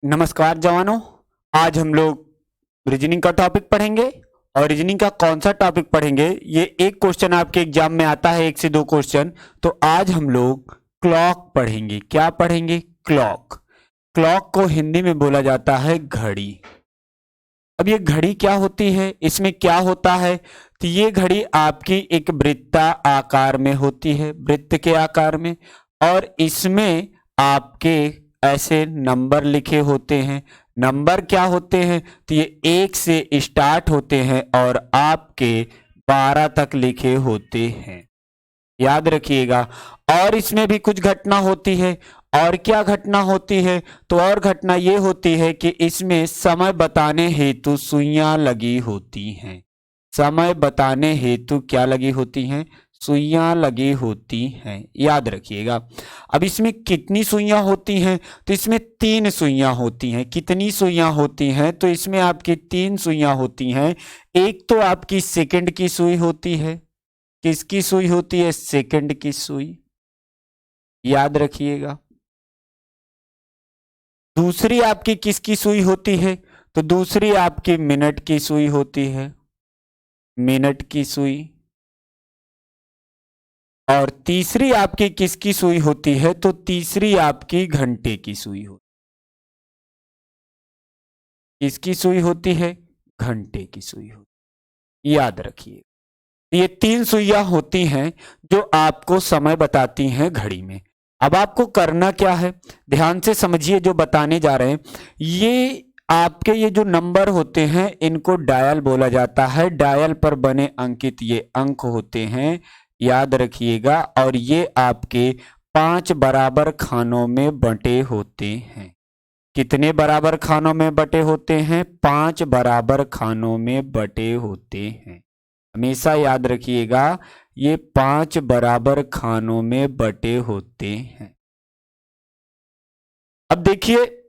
नमस्कार जवानों। आज हम लोग रीजनिंग का टॉपिक पढ़ेंगे और रीजनिंग का कौन सा टॉपिक पढ़ेंगे, ये एक क्वेश्चन आपके एग्जाम में आता है, 1 से 2 क्वेश्चन। तो आज हम लोग क्लॉक पढ़ेंगे। क्या पढ़ेंगे? क्लॉक। क्लॉक को हिंदी में बोला जाता है घड़ी। अब ये घड़ी क्या होती है, इसमें क्या होता है? तो ये घड़ी आपकी एक वृत्ता आकार में होती है, वृत्त के आकार में, और इसमें आपके ऐसे नंबर लिखे होते हैं। नंबर क्या होते हैं? तो ये 1 से स्टार्ट होते हैं और आपके 12 तक लिखे होते हैं, याद रखिएगा। और इसमें भी कुछ घटना होती है। और क्या घटना होती है? तो और घटना ये होती है कि इसमें समय बताने हेतु सुइयां लगी होती हैं। समय बताने हेतु क्या लगी होती हैं? सुइयां लगी होती हैं, याद रखिएगा। अब इसमें कितनी सुइयां होती हैं? तो इसमें 3 सुइयां होती हैं। कितनी सुइयां होती हैं? तो इसमें आपकी 3 सुइयां होती हैं। एक तो आपकी सेकंड की सुई होती है। किसकी सुई होती है? सेकंड की सुई, याद रखिएगा। दूसरी आपकी किसकी सुई होती है? तो दूसरी आपकी मिनट की सुई होती है, मिनट की सुई। और तीसरी आपकी किसकी सुई होती है? तो तीसरी आपकी घंटे की सुई होती है। किसकी सुई होती है? घंटे की सुई होती है, याद रखिए। ये 3 सुइयां होती हैं जो आपको समय बताती हैं घड़ी में। अब आपको करना क्या है, ध्यान से समझिए जो बताने जा रहे हैं। ये आपके ये जो नंबर होते हैं इनको डायल बोला जाता है। डायल पर बने अंकित ये अंक होते हैं, याद रखिएगा। और ये आपके 5 बराबर खानों में बंटे होते हैं। कितने बराबर खानों में बटे होते हैं? 5 बराबर खानों में बटे होते हैं। हमेशा याद रखिएगा, ये 5 बराबर खानों में बटे होते हैं। अब देखिए,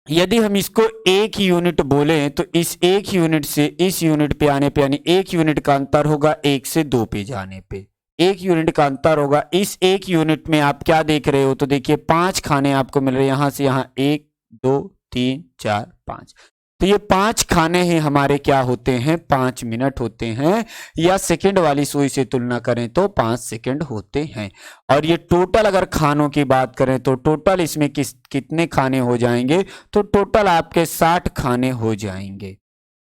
यदि हम इसको 1 यूनिट बोले तो इस 1 यूनिट से इस यूनिट पे आने पे, यानी 1 यूनिट का अंतर होगा 1 से 2 पे जाने पे। 1 यूनिट का अंतर होगा। इस 1 यूनिट में आप क्या देख रहे हो? तो देखिए 5 खाने आपको मिल रहे हैं। यहां से यहां 1 2 3 4 5। तो ये 5 खाने हैं हमारे, क्या होते हैं? 5 मिनट होते हैं। या सेकंड वाली सुई से तुलना करें तो 5 सेकंड होते हैं। और ये टोटल अगर खानों की बात करें तो टोटल इसमें कितने खाने हो जाएंगे? तो टोटल आपके 60 खाने हो जाएंगे।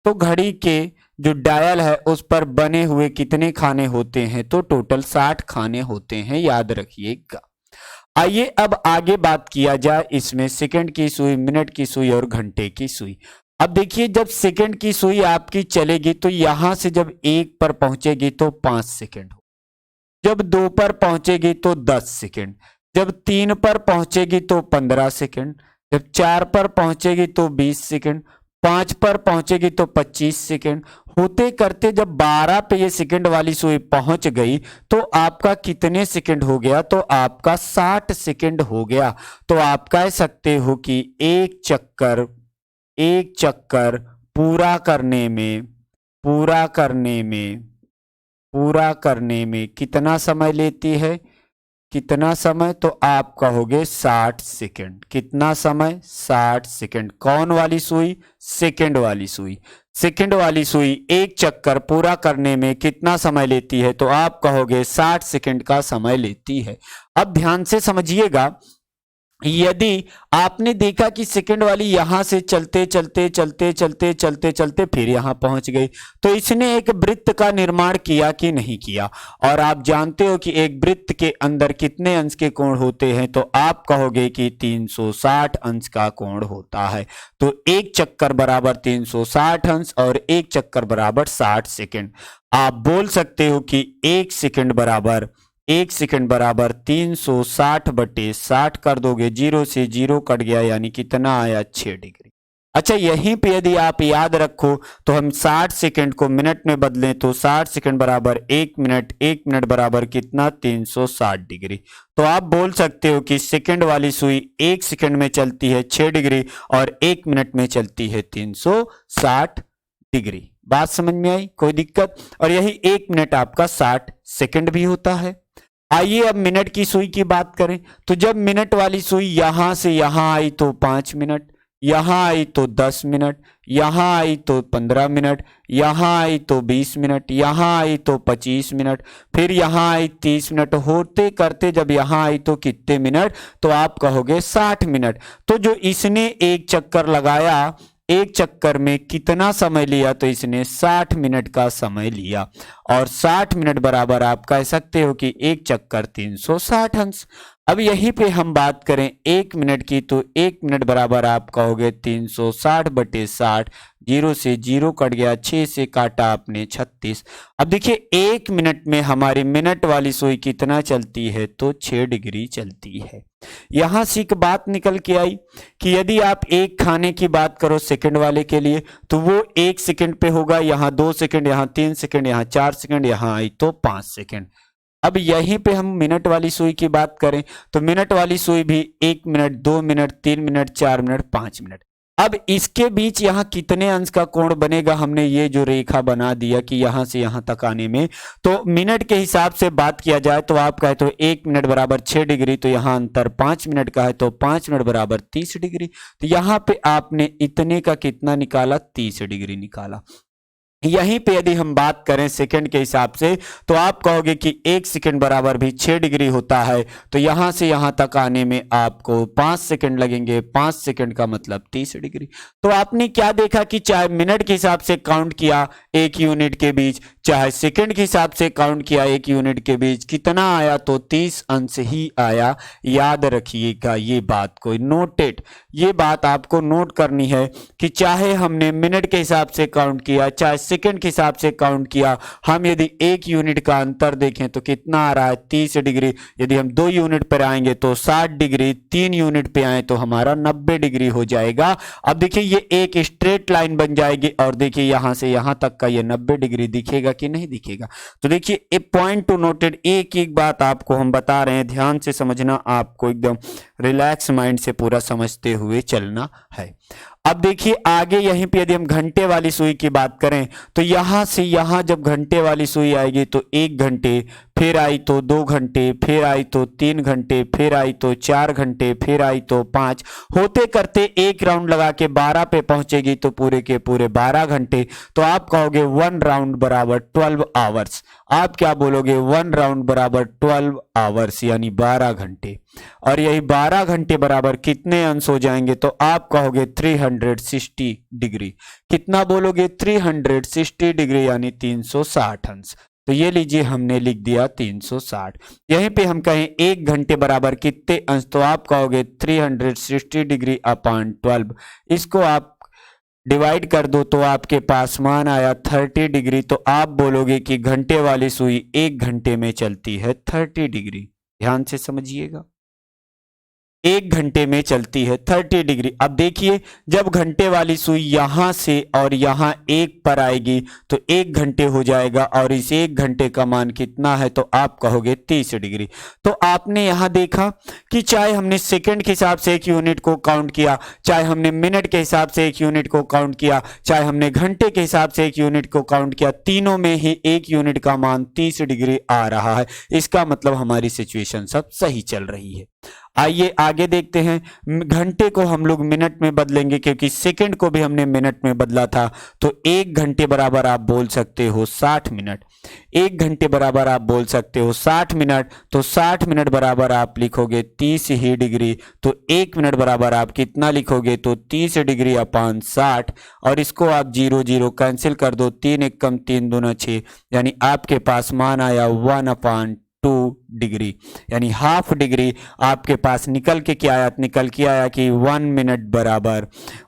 तो घड़ी के जो डायल है उस पर बने हुए कितने खाने होते हैं? तो टोटल 60 खाने होते हैं, याद रखिएगा। आइए अब आगे बात किया जाए इसमें सेकंड की सुई, मिनट की सुई और घंटे की सुई। अब देखिए, जब सेकंड की सुई आपकी चलेगी तो यहां से जब 1 पर पहुंचेगी तो 5 सेकंड हो, जब 2 पर पहुंचेगी तो 10 सेकंड, जब 3 पर पहुंचेगी तो 15 सेकंड, जब 4 पर पहुंचेगी तो 20 सेकंड, 5 पर पहुंचेगी तो 25 सेकंड। होते करते जब 12 पे ये सेकंड वाली सुई पहुंच गई तो आपका कितने सेकंड हो गया? तो आपका 60 सेकंड हो गया। तो आप कह सकते हो कि एक चक्कर पूरा करने में कितना समय लेती है? कितना समय? तो आप कहोगे 60 सेकंड। कितना समय? 60 सेकंड। कौन वाली सुई? सेकंड वाली सुई। सेकंड वाली सुई एक चक्कर पूरा करने में कितना समय लेती है? तो आप कहोगे 60 सेकंड का समय लेती है। अब ध्यान से समझिएगा, यदि आपने देखा कि सेकंड वाली यहां से चलते चलते फिर यहां पहुंच गई, तो इसने एक वृत्त का निर्माण किया कि नहीं किया? और आप जानते हो कि एक वृत्त के अंदर कितने अंश के कोण होते हैं? तो आप कहोगे कि 360 अंश का कोण होता है। तो एक चक्कर बराबर 360 अंश और एक चक्कर बराबर 60 सेकंड। आप बोल सकते हो कि एक सेकंड बराबर 360 बटे 60 कर दोगे, 0 से 0 कट गया, यानी कितना आया? 6 डिग्री। अच्छा, यहीं पे यदि आप याद रखो तो हम 60 सेकंड को मिनट में बदलें तो 60 सेकंड बराबर 1 मिनट, 1 मिनट बराबर कितना? 360 डिग्री। तो आप बोल सकते हो कि सेकंड वाली सुई 1 सेकंड में चलती है 6 डिग्री और 1 मिनट में चलती है 360 डिग्री। बात समझ में आई? कोई दिक्कत? और यही 1 मिनट आपका 60 सेकंड भी होता है। आइए अब मिनट की सुई की बात करें। तो जब मिनट वाली सुई यहां से यहां आई तो 5 मिनट, यहाँ आई तो 10 मिनट, यहाँ आई तो 15 मिनट, यहाँ आई तो 20 मिनट, यहाँ आई तो 25 मिनट, फिर यहाँ आई 30 मिनट, होते करते जब यहाँ आई तो कितने मिनट, तो आप कहोगे 60 मिनट। तो जो इसने एक चक्कर लगाया, एक चक्कर में कितना समय लिया, तो इसने 60 मिनट का समय लिया। और 60 मिनट बराबर आप कह सकते हो कि एक चक्कर 360 अंश। अब यहीं पे हम बात करें 1 मिनट की, तो 1 मिनट बराबर आप कहोगे 360/60, 0 से 0 कट गया, 6 से काटा आपने 36। अब देखिए 1 मिनट में हमारी मिनट वाली सुई कितना चलती है, तो 6 डिग्री चलती है। यहां से एक बात निकल के आई कि यदि आप एक खाने की बात करो सेकंड वाले के लिए, तो वो 1 सेकंड पे होगा, यहाँ 2 सेकंड, यहाँ 3 सेकंड, यहाँ 4 सेकंड, यहाँ आई तो 5 सेकंड। अब यहीं पे हम मिनट वाली सुई की बात करें, तो मिनट वाली सुई भी 1 minute, 2 minute, 3 minute, 4 minute, 5 minute. अब इसके बीच यहाँ कितने अंश का कोण बनेगा, हमने ये जो रेखा बना दिया कि यहाँ से यहाँ तक आने में, तो मिनट के हिसाब से बात किया जाए तो आप कहे तो 1 मिनट बराबर 6 डिग्री, तो यहाँ अंतर 5 मिनट का है, तो 5 मिनट बराबर 30 डिग्री। तो यहाँ पे आपने इतने का कितना निकाला, 30 डिग्री निकाला। यहीं पे यदि हम बात करें सेकंड के हिसाब से, तो आप कहोगे कि 1 सेकंड बराबर भी 6 डिग्री होता है, तो यहां से यहां तक आने में आपको 5 सेकंड लगेंगे, 5 सेकंड का मतलब 30 डिग्री। तो आपने क्या देखा कि चाहे मिनट के हिसाब से काउंट किया एक यूनिट के बीच, चाहे सेकंड के हिसाब से काउंट किया एक यूनिट के बीच, कितना आया, तो 30 अंश ही आया। याद रखिएगा ये बात, कोई नोटेड, ये बात आपको नोट करनी है कि चाहे हमने मिनट के हिसाब से काउंट किया, चाहे सेकंड के हिसाब से काउंट किया, हम यदि एक यूनिट का अंतर देखें तो कितना आ रहा है, 30 डिग्री। यदि हम 2 यूनिट पर आएंगे तो 60 डिग्री, 3 यूनिट पे आए तो हमारा 90 डिग्री हो जाएगा। अब देखिए ये एक स्ट्रेट लाइन बन जाएगी, और देखिए यहां से यहां तक का ये 90 डिग्री दिखेगा कि नहीं दिखेगा। तो देखिए ए पॉइंट टू नोटेड, एक एक बात आपको हम बता रहे हैं, ध्यान से समझना, आपको एकदम रिलैक्स माइंड से पूरा समझते हुए चलना है। अब देखिए आगे यहीं पे यदि हम घंटे वाली सुई की बात करें, तो यहां से यहां जब घंटे वाली सुई आएगी तो 1 घंटे, फिर आई तो 2 घंटे, फिर आई तो 3 घंटे, फिर आई तो 4 घंटे, फिर आई तो 5, होते करते एक राउंड लगा के 12 पे पहुंचेगी तो पूरे के पूरे 12 घंटे। तो आप कहोगे 1 राउंड बराबर 12 आवर्स। आप क्या बोलोगे, 1 राउंड बराबर 12 आवर्स यानी 12 घंटे। और यही 12 घंटे बराबर कितने अंश हो जाएंगे, तो आप कहोगे 360 डिग्री। कितना बोलोगे, 360 डिग्री यानी 360 अंश। तो ये लीजिए हमने लिख दिया 360। यहीं पे हम कहें 1 घंटे बराबर कितने अंश, तो आप कहोगे 360 डिग्री अपॉन 12। इसको आप डिवाइड कर दो तो आपके पास मान आया 30 डिग्री। तो आप बोलोगे कि घंटे वाली सुई 1 घंटे में चलती है 30 डिग्री। ध्यान से समझिएगा, 1 घंटे में चलती है 30 डिग्री। अब देखिए जब घंटे वाली सुई यहां से और यहां 1 पर आएगी तो 1 घंटे हो जाएगा, और इस 1 घंटे का मान कितना है, तो आप कहोगे 30 डिग्री। तो आपने यहां देखा कि चाहे हमने सेकंड के हिसाब से एक यूनिट को काउंट किया, चाहे हमने मिनट के हिसाब से एक यूनिट को काउंट किया, चाहे हमने घंटे के हिसाब से एक यूनिट को काउंट किया, तीनों में ही एक यूनिट का मान 30 डिग्री आ रहा है। इसका मतलब हमारी सिचुएशन सब सही चल रही है। आइए आगे देखते हैं। घंटे को हम लोग मिनट में बदलेंगे, क्योंकि सेकंड को भी हमने मिनट में बदला था। तो 1 घंटे बराबर आप बोल सकते हो 60 मिनट। 1 घंटे बराबर आप बोल सकते हो 60 मिनट। तो 60 मिनट बराबर आप लिखोगे 30 ही डिग्री। तो 1 मिनट बराबर आप कितना लिखोगे, तो 30 डिग्री अपॉन 60। और इसको आप 0 0 कैंसिल कर दो, 3 1 कम 3 दूना 6, यानी आपके पास मान आया 1/2 डिग्री, यानी हाफ डिग्री आपके पास निकल के क्या आया, निकल के आया कि 1 मिनट बराबर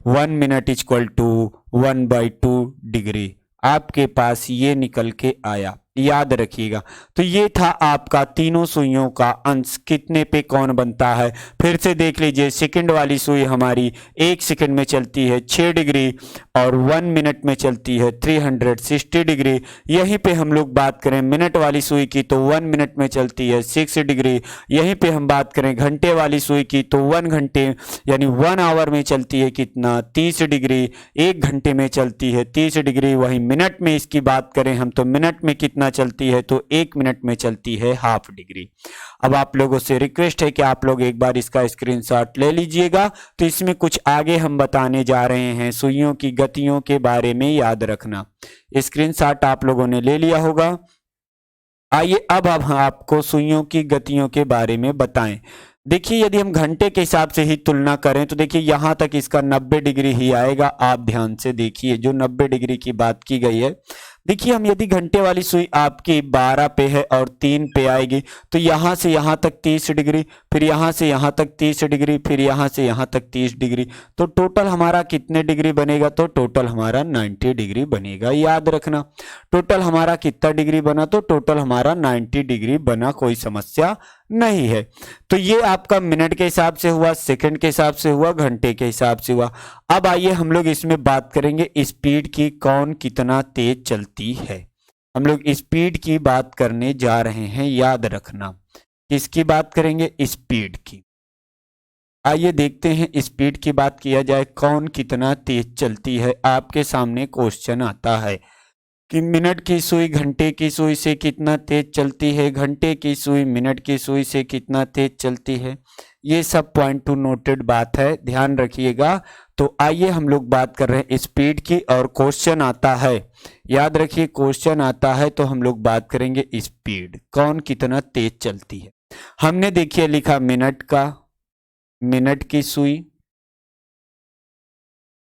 1 मिनट इक्वल टू 1/2 डिग्री। आपके पास ये निकल के आया, याद रखिएगा। तो ये था आपका तीनों सुइयों का अंश कितने पे कौन बनता है। फिर से देख लीजिए, सेकंड वाली सुई हमारी 1 सेकंड में चलती है 6 डिग्री, और 1 मिनट में चलती है 360 डिग्री। यहीं पे हम लोग बात करें मिनट वाली सुई की तो 1 मिनट में चलती है 6 डिग्री। यहीं पे हम बात करें घंटे वाली सुई की तो 1 घंटे यानी 1 आवर में चलती है कितना, 30 डिग्री। 1 घंटे में चलती है 30 डिग्री। वहीं मिनट में इसकी बात करें हम तो मिनट में कितना कितना चलती है, तो 1 मिनट में चलती है हाफ डिग्री। अब आप लोगों से रिक्वेस्ट है कि आप लोग एक बार इसका स्क्रीनशॉट ले लीजिएगा। तो इसमें कुछ आगे हम बताने जा रहे हैं सुइयों की गतियों के बारे में, याद रखना। स्क्रीनशॉट आप लोगों ने ले लिया होगा। आइए अब हम आपको सुइयों की गतियों के बारे में बताएं। देखिए यदि हम घंटे के हिसाब से ही तुलना करें तो देखिए यहां तक इसका 90 डिग्री ही आएगा। आप ध्यान से देखिए जो 90 डिग्री की बात की गई है। देखिए हम यदि घंटे वाली सुई आपकी 12 पे है और 3 पे आएगी तो यहां से यहां तक 30 डिग्री, फिर यहां से यहां तक 30 डिग्री, फिर यहां से यहां तक 30 डिग्री, तो टोटल हमारा कितने डिग्री बनेगा, तो टोटल हमारा 90 डिग्री बनेगा। याद रखना टोटल हमारा कितना डिग्री बना, तो टोटल हमारा 90 डिग्री बना, कोई समस्या नहीं है। तो ये आपका मिनट के हिसाब से हुआ, सेकंड के हिसाब से हुआ, घंटे के हिसाब से हुआ। अब आइए हम लोग इसमें बात करेंगे स्पीड की, कौन कितना तेज चलती है। हम लोग स्पीड की बात करने जा रहे हैं, याद रखना। किसकी बात करेंगे, स्पीड की। आइए देखते हैं स्पीड की बात किया जाए, कौन कितना तेज चलती है। आपके सामने क्वेश्चन आता है कि मिनट की सुई घंटे की सुई से कितना तेज चलती है, घंटे की सुई मिनट की सुई से कितना तेज चलती है। ये सब पॉइंट टू नोटेड बात है, ध्यान रखिएगा। तो आइए हम लोग बात कर रहे हैं स्पीड की, और क्वेश्चन आता है, याद रखिए क्वेश्चन आता है तो हम लोग बात करेंगे स्पीड, कौन कितना तेज चलती है। हमने देखिए लिखा मिनट का, मिनट की सुई,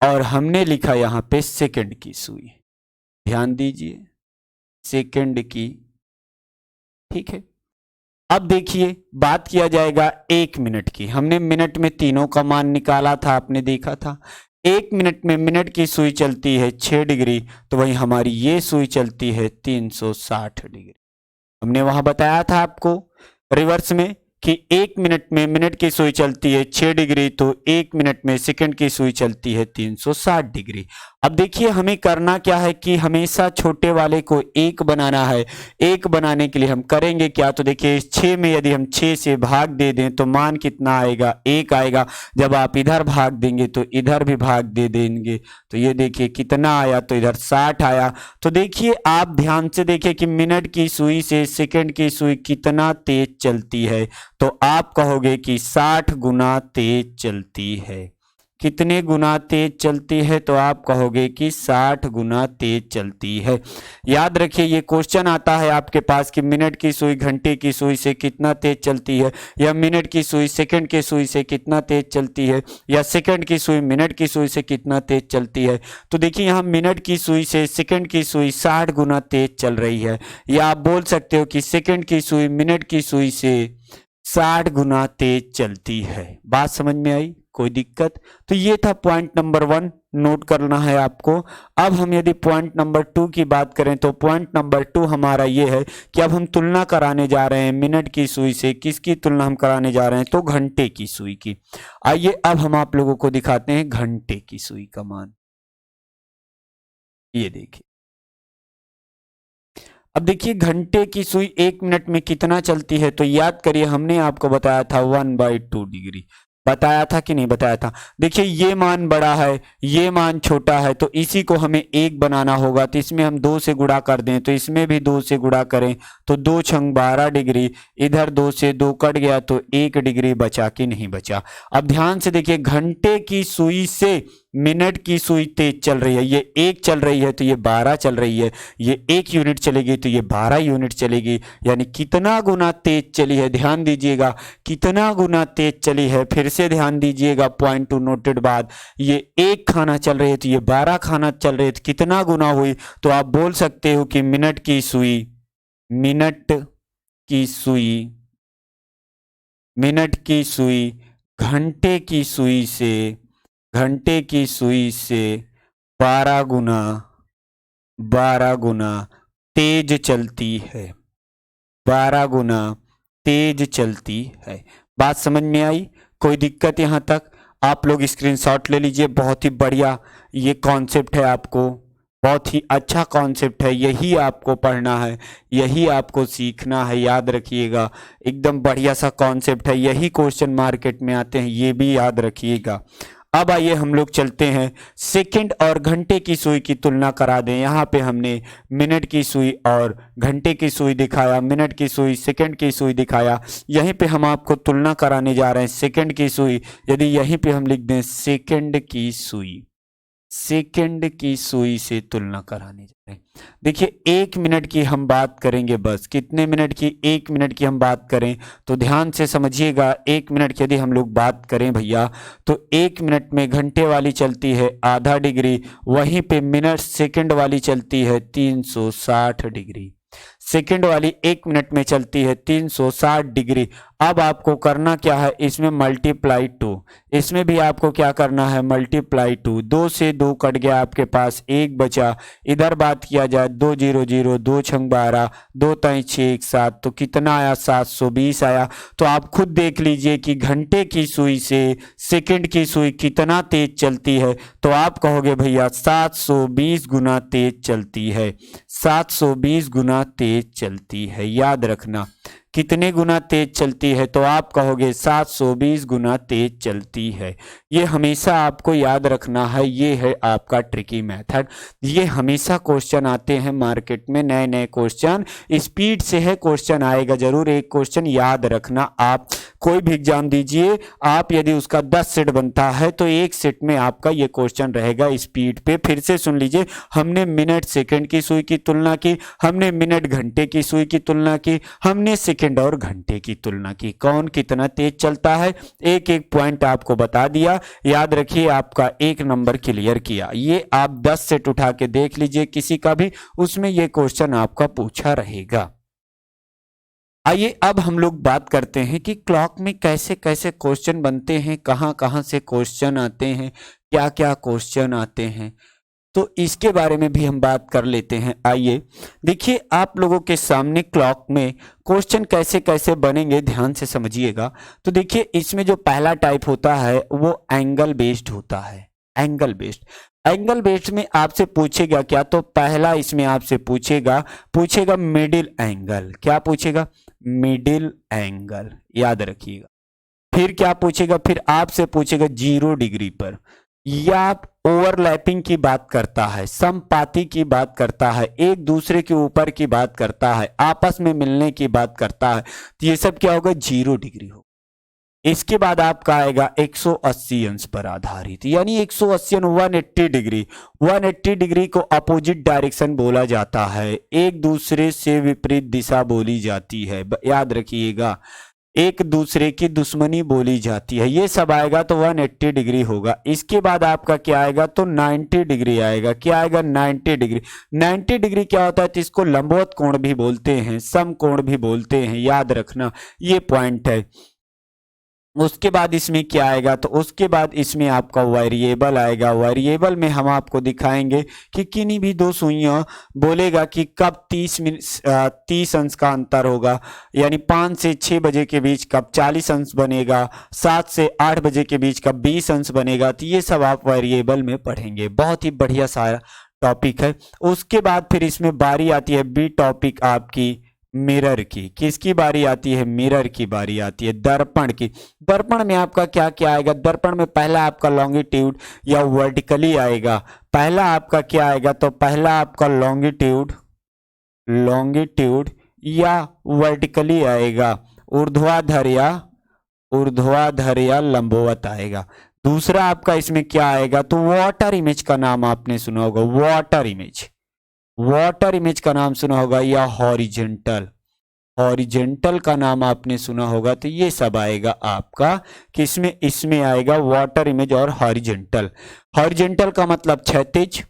और हमने लिखा यहां पे सेकंड की सुई। ध्यान दीजिए सेकंड की, ठीक है। अब देखिए बात किया जाएगा 1 मिनट की। हमने मिनट में तीनों का मान निकाला था, आपने देखा था। 1 मिनट में मिनट की सुई चलती है 6 डिग्री, तो वहीं हमारी ये सुई चलती है 360 डिग्री। हमने वहां बताया था आपको रिवर्स में कि 1 मिनट में मिनट की सुई चलती है 6 डिग्री, तो 1 मिनट में सेकंड की सुई चलती है 360 डिग्री। अब देखिए हमें करना क्या है कि हमेशा छोटे वाले को 1 बनाना है। 1 बनाने के लिए हम करेंगे क्या, तो देखिए 6 में यदि हम 6 से भाग दे दें तो मान कितना आएगा, 1 आएगा। जब आप इधर भाग देंगे तो इधर भी भाग दे देंगे, तो ये देखिए कितना आया, तो इधर 60 आया। तो देखिए आप ध्यान से देखिए कि मिनट की सुई से सेकंड की सुई कितना तेज चलती है, तो आप कहोगे कि 60 गुना तेज चलती है। कितने गुना तेज चलती है, तो आप कहोगे कि 60 गुना तेज चलती है। याद रखिए ये क्वेश्चन आता है आपके पास कि मिनट की सुई घंटे की सुई से कितना तेज चलती है, या मिनट की सुई सेकंड की सुई से कितना तेज चलती है, या सेकंड की सुई मिनट की सुई से कितना तेज चलती है। तो देखिए यहाँ मिनट की सुई से सेकंड की सुई 60 गुना तेज चल रही है, या आप बोल सकते हो कि सेकंड की सुई मिनट की सुई से 60 गुना तेज चलती है। बात समझ में आई, कोई दिक्कत? तो ये था पॉइंट नंबर 1, नोट करना है आपको। अब हम यदि पॉइंट नंबर 2 की बात करें तो पॉइंट नंबर 2 हमारा ये है कि अब हम तुलना कराने जा रहे हैं मिनट की सुई से। किसकी तुलना हम कराने जा रहे हैं, तो घंटे की सुई की। आइए अब हम आप लोगों को दिखाते हैं घंटे की सुई का मान। ये देखिए, अब देखिए घंटे की सुई 1 मिनट में कितना चलती है, तो याद करिए हमने आपको बताया था 1/2 डिग्री, बताया था कि नहीं बताया था। देखिए ये मान बड़ा है, ये मान छोटा है, तो इसी को हमें 1 बनाना होगा। तो इसमें हम 2 से गुणा कर दें, तो इसमें भी 2 से गुणा करें, तो 2 छंग 12 डिग्री। इधर 2 से 2 कट गया तो 1 डिग्री बचा कि नहीं बचा। अब ध्यान से देखिए घंटे की सुई से मिनट की सुई तेज चल रही है, ये 1 चल रही है तो ये 12 चल रही है, ये 1 यूनिट चलेगी तो ये 12 यूनिट चलेगी। यानी कितना गुना तेज चली है, ध्यान दीजिएगा कितना गुना तेज चली है। फिर से ध्यान दीजिएगा पॉइंट टू नोटेड बात, ये 1 खाना चल रही है तो ये 12 खाना चल रही है, तो कितना गुना हुई। तो आप बोल सकते हो कि मिनट की सुई घंटे की सुई से 12 गुना तेज चलती है, 12 गुना तेज चलती है। बात समझ में आई, कोई दिक्कत यहां तक? आप लोग स्क्रीनशॉट ले लीजिए, बहुत ही बढ़िया ये कॉन्सेप्ट है, आपको बहुत ही अच्छा कॉन्सेप्ट है, यही आपको पढ़ना है, यही आपको सीखना है। याद रखिएगा एकदम बढ़िया सा कॉन्सेप्ट है, यही क्वेश्चन मार्केट में आते हैं, ये भी याद रखिएगा। अब आइए हम लोग चलते हैं सेकंड और घंटे की सुई की तुलना करा दें। यहाँ पे हमने मिनट की सुई और घंटे की सुई दिखाया, मिनट की सुई, सेकंड की सुई दिखाया। यहीं पे हम आपको तुलना कराने जा रहे हैं सेकंड की सुई। यदि यहीं पे हम लिख दें सेकंड की सुई, सेकंड की सुई से तुलना कराने जा रहे हैं। देखिए 1 मिनट की हम बात करेंगे, बस कितने मिनट की, 1 मिनट की हम बात करें तो ध्यान से समझिएगा। 1 मिनट की यदि हम लोग बात करें भैया तो 1 मिनट में घंटे वाली चलती है आधा डिग्री, वहीं पे मिनट सेकंड वाली चलती है 360 डिग्री। सेकंड वाली 1 मिनट में चलती है 360 डिग्री। अब आपको करना क्या है, इसमें मल्टीप्लाई 2, इसमें भी आपको क्या करना है, मल्टीप्लाई 2। 2 से 2 कट गया, आपके पास 1 बचा। इधर बात किया जाए 2 0 0, 2 छंग 12, 2 तई 6 1 7, तो कितना आया, 720 आया। तो आप खुद देख लीजिए कि घंटे की सुई से सेकंड की सुई कितना तेज चलती है। तो आप कहोगे भैया 720 गुना तेज चलती है, 720 गुना तेज चलती है। याद रखना कितने गुना तेज चलती है, तो आप कहोगे 720 गुना तेज चलती है। ये हमेशा आपको याद रखना है, ये है आपका ट्रिकी मेथड। ये हमेशा क्वेश्चन आते हैं मार्केट में, नए नए क्वेश्चन, स्पीड से है क्वेश्चन आएगा जरूर। एक क्वेश्चन याद रखना, आप कोई भी एग्जाम दीजिए, आप यदि उसका 10 सेट बनता है तो एक सेट में आपका ये क्वेश्चन रहेगा स्पीड पे। फिर से सुन लीजिए, हमने मिनट सेकंड की सुई की तुलना की, हमने मिनट घंटे की सुई की तुलना की, हमने सेकंड और घंटे की तुलना की, कौन कितना तेज चलता है, एक एक पॉइंट आपको बता दिया। याद रखिए, आपका 1 नंबर क्लियर किया। ये आप 10 सेट उठा के देख लीजिए किसी का भी, उसमें ये क्वेश्चन आपका पूछा रहेगा। आइए अब हम लोग बात करते हैं कि क्लॉक में कैसे कैसे क्वेश्चन बनते हैं, कहाँ कहाँ से क्वेश्चन आते हैं, क्या क्या क्वेश्चन आते हैं, तो इसके बारे में भी हम बात कर लेते हैं। आइए देखिए, आप लोगों के सामने क्लॉक में क्वेश्चन कैसे कैसे बनेंगे, ध्यान से समझिएगा। तो देखिए, इसमें जो पहला टाइप होता है वो एंगल बेस्ड होता है। एंगल बेस्ड, एंगल बेस्ड में आपसे पूछेगा क्या, तो पहला इसमें आपसे पूछेगा मिडिल एंगल। क्या पूछेगा, मिडिल एंगल, याद रखिएगा। फिर क्या पूछेगा, फिर आपसे पूछेगा 0 डिग्री पर, या ओवरलैपिंग की बात करता है, समपाती की बात करता है, एक दूसरे के ऊपर की बात करता है, आपस में मिलने की बात करता है, तो ये सब क्या होगा, 0 डिग्री होगा। इसके बाद आपका आएगा 180 अंश पर आधारित, यानी 180 180 डिग्री। 180 डिग्री को अपोजिट डायरेक्शन बोला जाता है, एक दूसरे से विपरीत दिशा बोली जाती है। याद रखिएगा, एक दूसरे की दुश्मनी बोली जाती है। ये सब आएगा तो 180 डिग्री होगा। इसके बाद आपका क्या आएगा, तो 90 डिग्री आएगा। क्या आएगा, 90 डिग्री। 90 डिग्री क्या होता है, तो इसको लंबवत कोण भी बोलते हैं, समकोण भी बोलते हैं, याद रखना ये पॉइंट है। उसके बाद इसमें क्या आएगा, तो उसके बाद इसमें आपका वेरिएबल आएगा। वेरिएबल में हम आपको दिखाएंगे कि किन्हीं भी दो सुइयां बोलेगा कि कब 30 अंश का अंतर होगा, यानी 5 से 6 बजे के बीच कब 40 अंश बनेगा, 7 से 8 बजे के बीच कब 20 अंश बनेगा। तो ये सब आप वेरिएबल में पढ़ेंगे, बहुत ही बढ़िया सारा टॉपिक है। उसके बाद फिर इसमें बारी आती है बी टॉपिक आपकी मिरर की। किसकी बारी आती है, मिरर की बारी आती है, दर्पण की। दर्पण में आपका क्या क्या आएगा, दर्पण में पहला आपका लॉन्गिट्यूड या वर्टिकली आएगा। पहला आपका क्या आएगा, तो पहला आपका लॉन्गिट्यूड या वर्टिकली आएगा, ऊर्ध्वाधर या लंबवत आएगा। दूसरा आपका इसमें क्या आएगा, तो वाटर इमेज का नाम आपने सुना होगा, वाटर इमेज का नाम सुना होगा, या हॉरिजेंटल का नाम आपने सुना होगा। तो ये सब आएगा आपका किसमें, इसमें आएगा वाटर इमेज और हॉरिजेंटल। हॉरिजेंटल का मतलब क्षैतिज,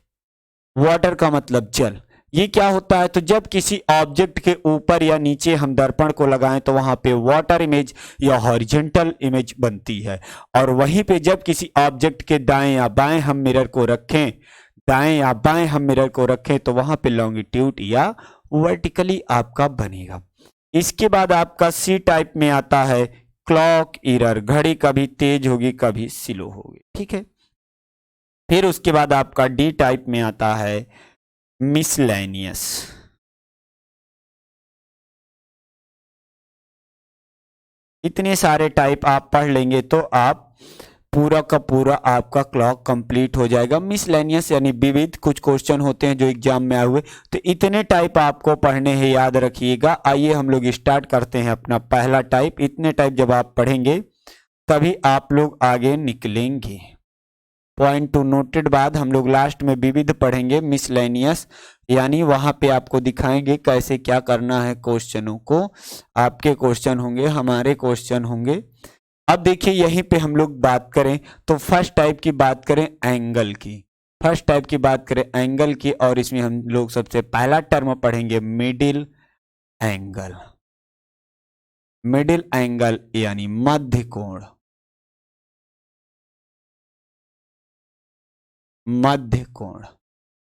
वाटर का मतलब जल। ये क्या होता है, तो जब किसी ऑब्जेक्ट के ऊपर या नीचे हम दर्पण को लगाएं तो वहां पे वाटर इमेज या हॉरिजेंटल इमेज बनती है, और वहीं पे जब किसी ऑब्जेक्ट के दाएं या बाएं हम मिरर को रखें, तो वहां पे लॉन्गिट्यूड या वर्टिकली आपका बनेगा। इसके बाद आपका सी टाइप में आता है क्लॉक एरर, घड़ी कभी तेज होगी कभी स्लो होगी, ठीक है। फिर उसके बाद आपका डी टाइप में आता है मिसलेनियस। इतने सारे टाइप आप पढ़ लेंगे तो आप पूरा का पूरा आपका क्लॉक कंप्लीट हो जाएगा। मिसलेनियस यानी विविध कुछ क्वेश्चन होते हैं जो एग्जाम में आए हुए, तो इतने टाइप आपको पढ़ने हैं, याद रखिएगा। आइए हम लोग स्टार्ट करते हैं अपना पहला टाइप। इतने टाइप जब आप पढ़ेंगे तभी आप लोग आगे निकलेंगे। पॉइंट टू नोटेड बाद हम लोग लास्ट में विविध पढ़ेंगे, मिसलेनियस यानी वहां पे आपको दिखाएंगे कैसे क्या करना है क्वेश्चनों को। आपके क्वेश्चन होंगे, हमारे क्वेश्चन होंगे। अब देखिए यहीं पे हम लोग बात करें तो फर्स्ट टाइप की बात करें एंगल की, फर्स्ट टाइप की बात करें एंगल की, और इसमें हम लोग सबसे पहला टर्म पढ़ेंगे मिडिल एंगल। मिडिल एंगल यानी मध्य कोण, मध्य कोण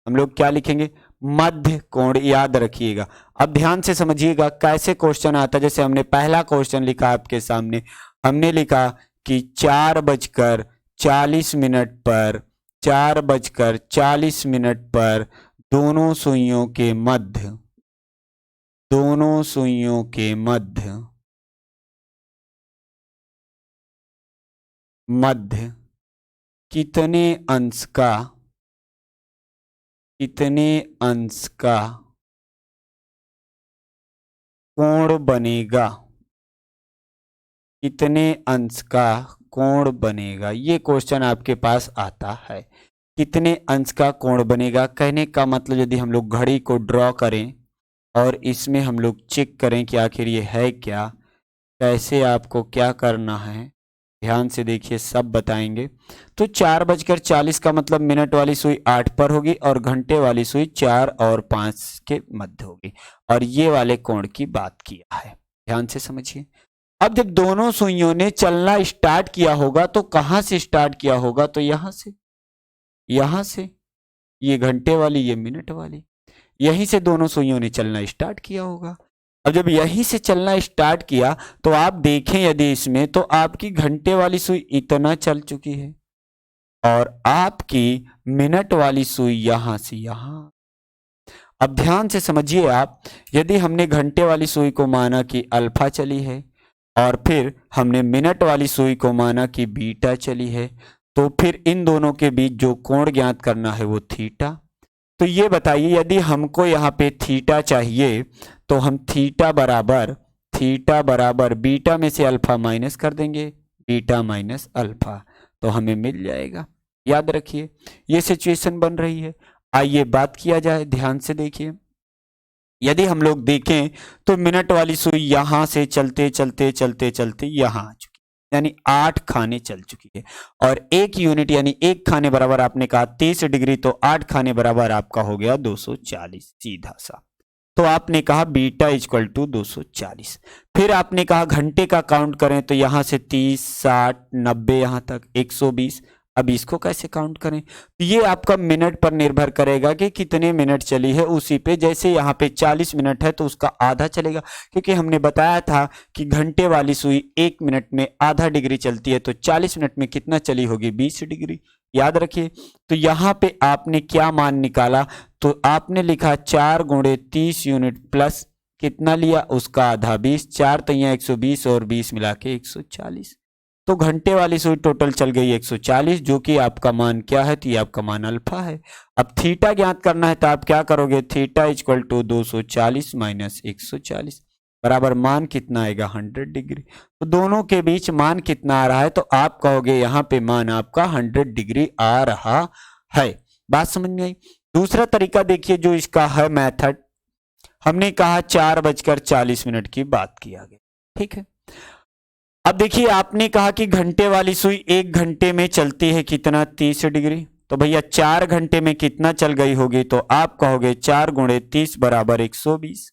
हम लोग क्या लिखेंगे, मध्य कोण, याद रखिएगा। अब ध्यान से समझिएगा कैसे क्वेश्चन आता है। जैसे हमने पहला क्वेश्चन लिखा आपके सामने, हमने लिखा कि 4:40 पर 4:40 पर दोनों सुइयों के मध्य, दोनों सुइयों के मध्य मध्य कितने अंश का, कितने अंश का कोण बनेगा, कितने अंश का कोण बनेगा। ये क्वेश्चन आपके पास आता है, कितने अंश का कोण बनेगा। कहने का मतलब यदि हम लोग घड़ी को ड्रॉ करें और इसमें हम लोग चेक करें कि आखिर ये है क्या, कैसे आपको क्या करना है, ध्यान से देखिए सब बताएंगे। तो 4:40 का मतलब मिनट वाली सुई 8 पर होगी और घंटे वाली सुई 4 और 5 के मध्य होगी, और ये वाले कोण की बात किया है, ध्यान से समझिए। अब जब दोनों सुइयों ने चलना स्टार्ट किया होगा तो कहां से स्टार्ट किया होगा, तो यहां से, यहां से, ये घंटे वाली ये मिनट वाली, यहीं से दोनों सुइयों ने चलना स्टार्ट किया होगा। अब जब यहीं से चलना स्टार्ट किया तो आप देखें यदि इसमें, तो आपकी घंटे वाली सुई इतना चल चुकी है और आपकी मिनट वाली सुई यहां से यहां। अब ध्यान से समझिए आप, यदि हमने घंटे वाली सुई को माना कि अल्फा चली है और फिर हमने मिनट वाली सुई को माना कि बीटा चली है, तो फिर इन दोनों के बीच जो कोण ज्ञात करना है वो थीटा। तो ये बताइए यदि हमको यहाँ पे थीटा चाहिए तो हम थीटा बराबर बीटा में से अल्फा माइनस कर देंगे, बीटा माइनस अल्फा, तो हमें मिल जाएगा। याद रखिए ये सिचुएशन बन रही है। आइए बात किया जाए, ध्यान से देखिए। यदि हम लोग देखें तो मिनट वाली सुई यहां से चलते चलते चलते चलते यहां आ चुकी, यानी 8 खाने चल चुकी है, और 1 यूनिट यानी 1 खाने बराबर आपने कहा 30 डिग्री, तो 8 खाने बराबर आपका हो गया 240 सीधा सा। तो आपने कहा बीटा इक्वल टू 240। फिर आपने कहा घंटे का काउंट करें तो यहां से 30, 60, 90 यहां तक 120। अब इसको कैसे काउंट करें, तो ये आपका मिनट पर निर्भर करेगा कि कितने मिनट चली है उसी पे। जैसे यहाँ पे 40 मिनट है तो उसका आधा चलेगा, क्योंकि हमने बताया था कि घंटे वाली सुई 1 मिनट में आधा डिग्री चलती है, तो 40 मिनट में कितना चली होगी, 20 डिग्री। याद रखिए। तो यहाँ पे आपने क्या मान निकाला, तो आपने लिखा 4 × 30 यूनिट प्लस कितना लिया, उसका आधा 20, 4 तैया 120 और 20 मिला के 140। तो घंटे वाली सुई टोटल चल गई 140, जो कि आपका मान क्या है, तो ये आपका मान अल्फा है। अब थीटा ज्ञात करना है तो आप क्या करोगे, थीटा इक्वल टू 240 माइनस 140 बराबर मान कितना आएगा, 100 डिग्री। तो दोनों के बीच मान कितना आ रहा है, तो आप कहोगे यहाँ पे मान आपका 100 डिग्री आ रहा है। बात समझ में आई। दूसरा तरीका देखिए जो इसका है मेथड, हमने कहा 4:40 की बात किया गया, ठीक है। अब देखिए आपने कहा कि घंटे वाली सुई 1 घंटे में चलती है कितना, 30 डिग्री। तो भैया 4 घंटे में कितना चल गई होगी, तो आप कहोगे 4 × 30 बराबर 120।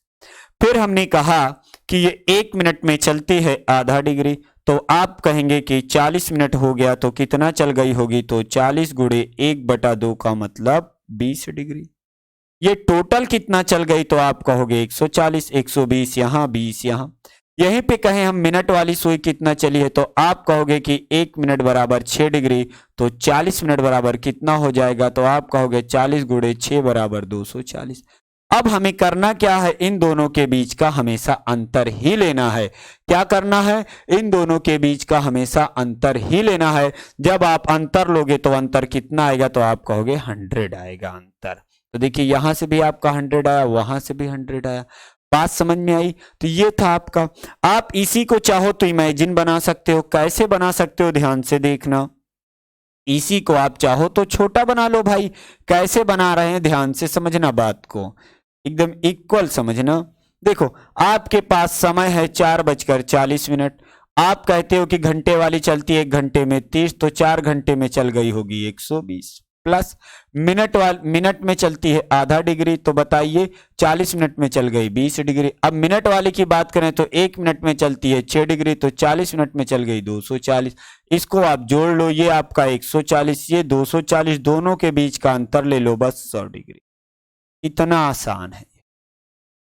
फिर हमने कहा कि ये 1 मिनट में चलती है आधा डिग्री, तो आप कहेंगे कि 40 मिनट हो गया तो कितना चल गई होगी, तो 40 × 1/2 का मतलब 20 डिग्री। ये टोटल कितना चल गई, तो आप कहोगे 140, 120 यहाँ, 20 यहाँ। यहीं पे कहें हम मिनट वाली सुई कितना चली है, तो आप कहोगे कि 1 मिनट बराबर 6 डिग्री, तो 40 मिनट बराबर कितना हो जाएगा, तो आप कहोगे 40 × 6 बराबर 240। अब हमें करना क्या है, इन दोनों के बीच का हमेशा अंतर ही लेना है। क्या करना है, इन दोनों के बीच का हमेशा अंतर ही लेना है। जब आप अंतर लोगे तो अंतर कितना आएगा, तो आप कहोगे 100 आएगा अंतर। तो देखिए यहां से भी आपका 100 आया, वहां से भी 100 आया। बात समझ में आई। तो ये था आपका। आप इसी को चाहो तो इमेजिन बना सकते हो। कैसे बना सकते हो, ध्यान से देखना। इसी को आप चाहो तो छोटा बना लो भाई। कैसे बना रहे हैं, ध्यान से समझना, बात को एकदम इक्वल समझना। देखो आपके पास समय है 4:40। आप कहते हो कि घंटे वाली चलती है 1 घंटे में 30, तो 4 घंटे में चल गई होगी 120, प्लस मिनट में चलती है आधा डिग्री, तो बताइए 40 मिनट में चल गई 20 डिग्री। अब मिनट वाले की बात करें तो 1 मिनट में चलती है 6 डिग्री, तो 40 मिनट में चल गई 240। इसको आप जोड़ लो, ये आपका 140, ये 240, दोनों के बीच का अंतर ले लो, बस 100 डिग्री। इतना आसान है,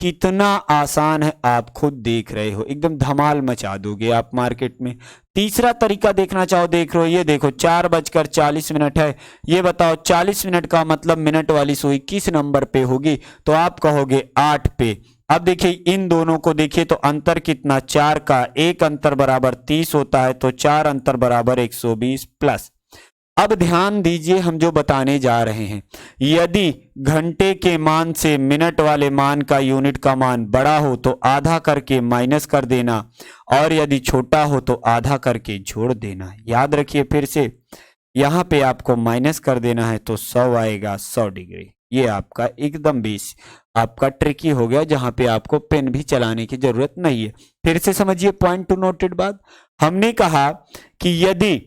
कितना आसान है, आप खुद देख रहे हो, एकदम धमाल मचा दोगे आप मार्केट में। तीसरा तरीका देखना चाहो, देख लो, ये देखो 4:40 है। ये बताओ 40 मिनट का मतलब मिनट वाली सुई किस नंबर पे होगी, तो आप कहोगे 8 पे। अब देखिए इन दोनों को देखिए तो अंतर कितना, 4 का, एक अंतर बराबर 30 होता है, तो 4 अंतर बराबर 120 प्लस। अब ध्यान दीजिए हम जो बताने जा रहे हैं, यदि घंटे के मान से मिनट वाले मान का यूनिट का मान बड़ा हो तो आधा करके माइनस कर देना, और यदि छोटा हो तो आधा करके जोड़ देना। याद रखिए फिर से, यहां पे आपको माइनस कर देना है तो 100 आएगा, 100 डिग्री। ये आपका एकदम बेस आपका ट्रिकी हो गया, जहां पे आपको पेन भी चलाने की जरूरत नहीं है। फिर से समझिए पॉइंट टू नोटेड बात। हमने कहा कि यदि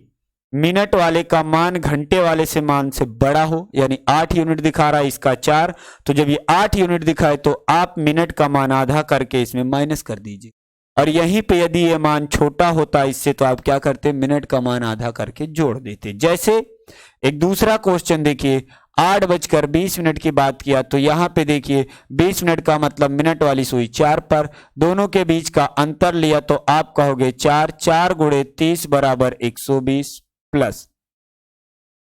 मिनट वाले का मान घंटे वाले से मान से बड़ा हो, यानी 8 यूनिट दिखा रहा है, इसका 4, तो जब ये 8 यूनिट दिखाए तो आप मिनट का मान आधा करके इसमें माइनस कर दीजिए। और यहीं पे यदि ये मान छोटा होता इससे, तो आप क्या करते, मिनट का मान आधा करके जोड़ देते। जैसे एक दूसरा क्वेश्चन देखिए, 8:20 की बात किया, तो यहां पे देखिए 20 मिनट का मतलब मिनट वाली सुई 4 पर, दोनों के बीच का अंतर लिया तो आप कहोगे 4, 4 गुणे 30 बराबर 120 प्लस।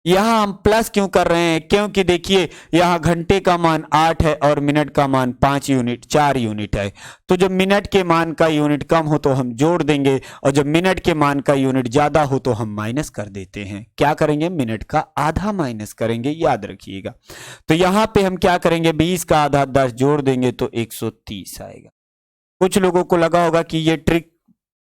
यहां हम प्लस क्यों कर रहे हैं, क्योंकि देखिए यहां घंटे का मान 8 है और मिनट का मान 5 यूनिट 4 यूनिट है। तो जब मिनट के मान का यूनिट कम हो तो हम जोड़ देंगे, और जब मिनट के मान का यूनिट ज्यादा हो तो हम माइनस कर देते हैं। क्या करेंगे, मिनट का आधा माइनस करेंगे, याद रखिएगा। तो यहां पे हम क्या करेंगे, 20 का आधा 10 जोड़ देंगे तो 130 आएगा। कुछ लोगों को लगा होगा कि ये ट्रिक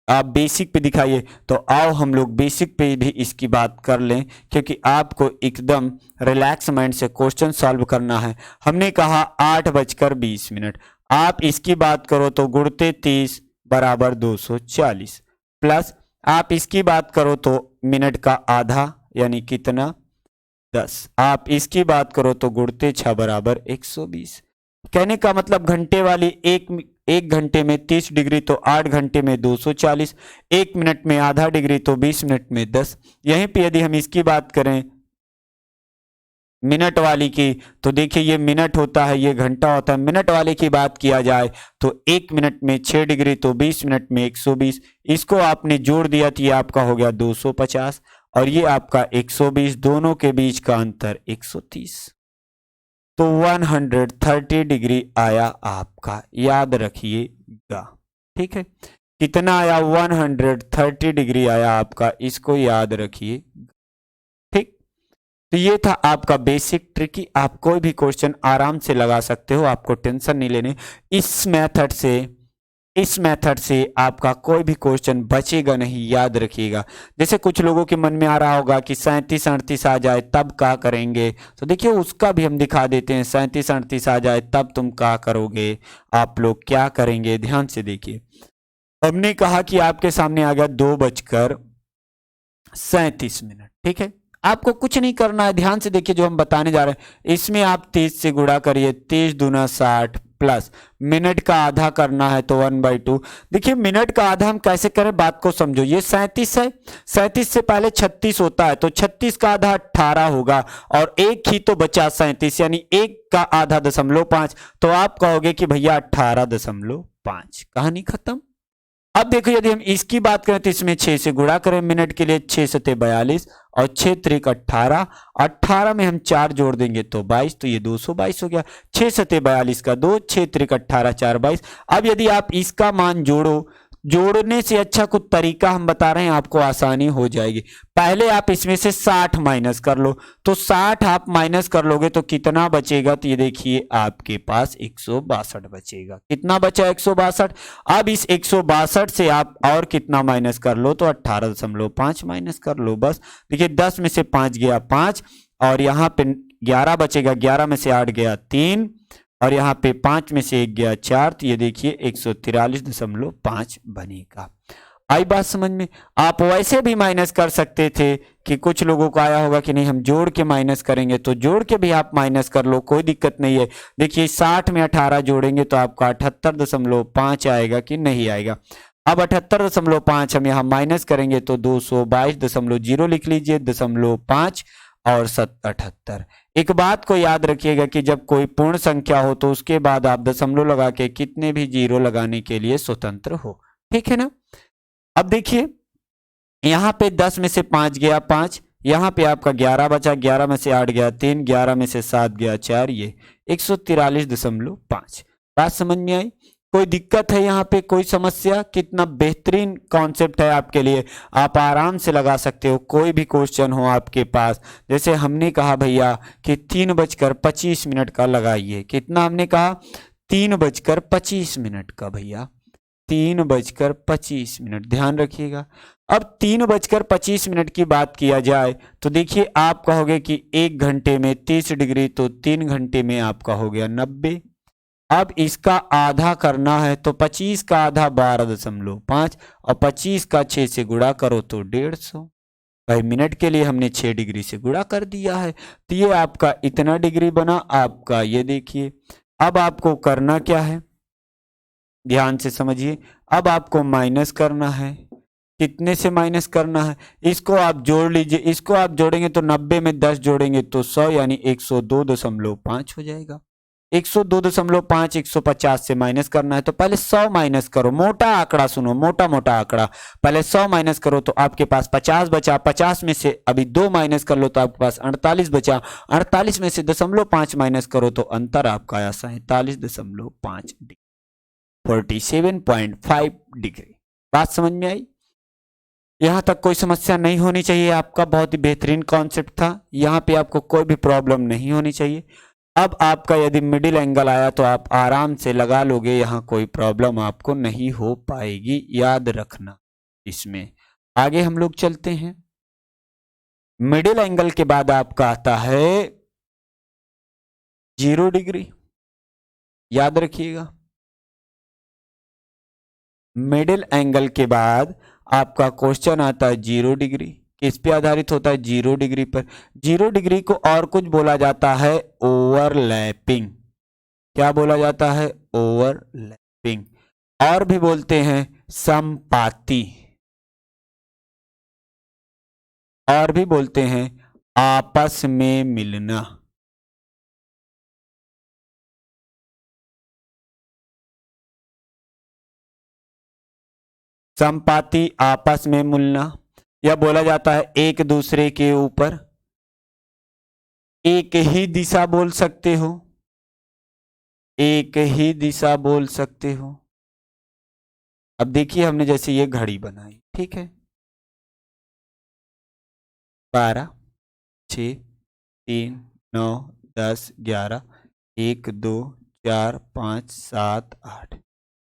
आप बेसिक पे दिखाइए, तो आओ हम लोग बेसिक पे भी इसकी बात कर लें, क्योंकि आपको एकदम रिलैक्स माइंड से क्वेश्चन सॉल्व करना है। हमने कहा 8:20, आप इसकी बात करो तो गुणते 30 बराबर 240, प्लस आप इसकी बात करो तो मिनट का आधा यानी कितना 10, आप इसकी बात करो तो गुणते 6 बराबर 120। कहने का मतलब घंटे वाली एक घंटे में 30 डिग्री तो 8 घंटे में 240, 1 मिनट में आधा डिग्री तो 20 मिनट में 10। यहीं पे यदि हम इसकी बात करें मिनट वाली की, तो देखिए ये मिनट होता है, ये घंटा होता है। मिनट वाले की बात किया जाए तो 1 मिनट में 6 डिग्री तो 20 मिनट में 120। इसको आपने जोड़ दिया तो ये आपका हो गया 250, और ये आपका 120, दोनों के बीच का अंतर 130, तो 130 डिग्री आया आपका, याद रखिएगा। ठीक है, कितना आया, 130 डिग्री आया आपका, इसको याद रखिए। ठीक, तो ये था आपका बेसिक ट्रिकी। आप कोई भी क्वेश्चन आराम से लगा सकते हो, आपको टेंशन नहीं लेने। इस मेथड से आपका कोई भी क्वेश्चन बचेगा नहीं, याद रखिएगा। जैसे कुछ लोगों के मन में आ रहा होगा कि 37-38 आ जाए तब क्या करेंगे, तो देखिए उसका भी हम दिखा देते हैं। 37-38 आ जाए तब तुम क्या करोगे, आप लोग क्या करेंगे, ध्यान से देखिए। हमने कहा कि आपके सामने आ गया 2:37। ठीक है, आपको कुछ नहीं करना है, ध्यान से देखिए जो हम बताने जा रहे हैं। इसमें आप 30 से गुणा करिए, 30 दूना 60, प्लस मिनट का आधा करना है तो 1/2। देखिए मिनट का आधा हम कैसे करें, बात को समझो। ये 37 है, 37 से पहले 36 होता है, तो 36 का आधा 18 होगा, और एक ही तो बचा 37, यानी 1 का आधा 0.5, तो आप कहोगे कि भैया 18.5। कहानी खत्म। अब देखो यदि हम इसकी बात करें तो इसमें 6 से गुणा करें मिनट के लिए, 6 सते 42 और 6 त्रिक 18, 18 में हम 4 जोड़ देंगे तो 22, तो ये 222 हो गया। 6 सते 42 का 2, 6 त्रिक 18, 4 22। अब यदि आप इसका मान जोड़ो, जोड़ने से अच्छा कुछ तरीका हम बता रहे हैं, आपको आसानी हो जाएगी। पहले आप इसमें से 60 माइनस कर लो, तो 60 आप माइनस कर लोगे तो कितना बचेगा, तो ये देखिए आपके पास 162 बचेगा। कितना बचा? 162। अब इस 162 से आप और कितना माइनस कर लो, तो 18.5 माइनस कर लो। बस देखिए 10 में से 5 गया 5, और यहाँ पे 11 बचेगा, 11 में से 8 गया 3, और यहाँ पे 5 में से 1 गया 4, तो ये देखिए 143.5 बनेगा। आई बात समझ में? आप वैसे भी माइनस कर सकते थे कि कुछ लोगों को आया होगा कि नहीं हम जोड़ के माइनस करेंगे, तो जोड़ के भी आप माइनस कर लो, कोई दिक्कत नहीं है। देखिए 60 में 18 जोड़ेंगे तो आपका 78.5 आएगा कि नहीं आएगा। अब 78.5 हम यहाँ माइनस करेंगे तो 222.0 लिख लीजिए, 0.5 और 78। एक बात को याद रखिएगा कि जब कोई पूर्ण संख्या हो तो उसके बाद आप दशमलव लगा के कितने भी जीरो लगाने के लिए स्वतंत्र हो, ठीक है ना। अब देखिए यहाँ पे 10 में से 5 गया 5, यहाँ पे आपका 11 बचा, 11 में से 8 गया 3, 11 में से 7 गया 4, ये 143.5। बात समझ में आई? कोई दिक्कत है यहाँ पे, कोई समस्या? कितना बेहतरीन कॉन्सेप्ट है आपके लिए, आप आराम से लगा सकते हो। कोई भी क्वेश्चन हो आपके पास, जैसे हमने कहा भैया कि 3:25 का लगाइए। कितना हमने कहा? 3:25 का भैया, 3:25। ध्यान रखिएगा। अब 3:25 की बात किया जाए तो देखिए आप कहोगे कि 1 घंटे में 30 डिग्री, तो 3 घंटे में आपका हो गया 90। अब इसका आधा करना है तो 25 का आधा 12.5, और 25 का 6 से गुणा करो तो 150। भाई मिनट के लिए हमने 6 डिग्री से गुणा कर दिया है, तो ये आपका इतना डिग्री बना आपका। ये देखिए अब आपको करना क्या है, ध्यान से समझिए। अब आपको माइनस करना है, कितने से माइनस करना है, इसको आप जोड़ लीजिए। इसको आप जोड़ेंगे तो 90 में 10 जोड़ेंगे तो 100, यानी 102.5 हो जाएगा। 102.5 150 से माइनस करना है तो पहले 100 माइनस करो। मोटा आंकड़ा सुनो, मोटा मोटा आंकड़ा। पहले 100 माइनस करो तो आपके पास 50 बचा, 50 में से अभी 2 माइनस कर लो तो आपके पास 48 बचा, 48 में से 0.5 माइनस करो तो अंतर आपका आया 47.5 डिग्री, 47.5 डिग्री। बात समझ में आई? यहां तक कोई समस्या नहीं होनी चाहिए आपका, बहुत ही बेहतरीन कॉन्सेप्ट था, यहां पे आपको कोई भी प्रॉब्लम नहीं होनी चाहिए। अब आपका यदि मिडिल एंगल आया तो आप आराम से लगा लोगे, यहां कोई प्रॉब्लम आपको नहीं हो पाएगी, याद रखना। इसमें आगे हम लोग चलते हैं। मिडिल एंगल के बाद आपका आता है 0 डिग्री, याद रखिएगा। मिडिल एंगल के बाद आपका क्वेश्चन आता है 0 डिग्री। किस पे आधारित होता है? 0 डिग्री पर। 0 डिग्री को और कुछ बोला जाता है ओवरलैपिंग। क्या बोला जाता है? ओवरलैपिंग। और भी बोलते हैं समपाती, और भी बोलते हैं आपस में मिलना। समपाती, आपस में मिलना, यह बोला जाता है एक दूसरे के ऊपर एक ही दिशा बोल सकते हो, एक ही दिशा बोल सकते हो। अब देखिए हमने जैसे ये घड़ी बनाई, ठीक है, 12 6 3 9 10 11 1 2 4 5 7 8,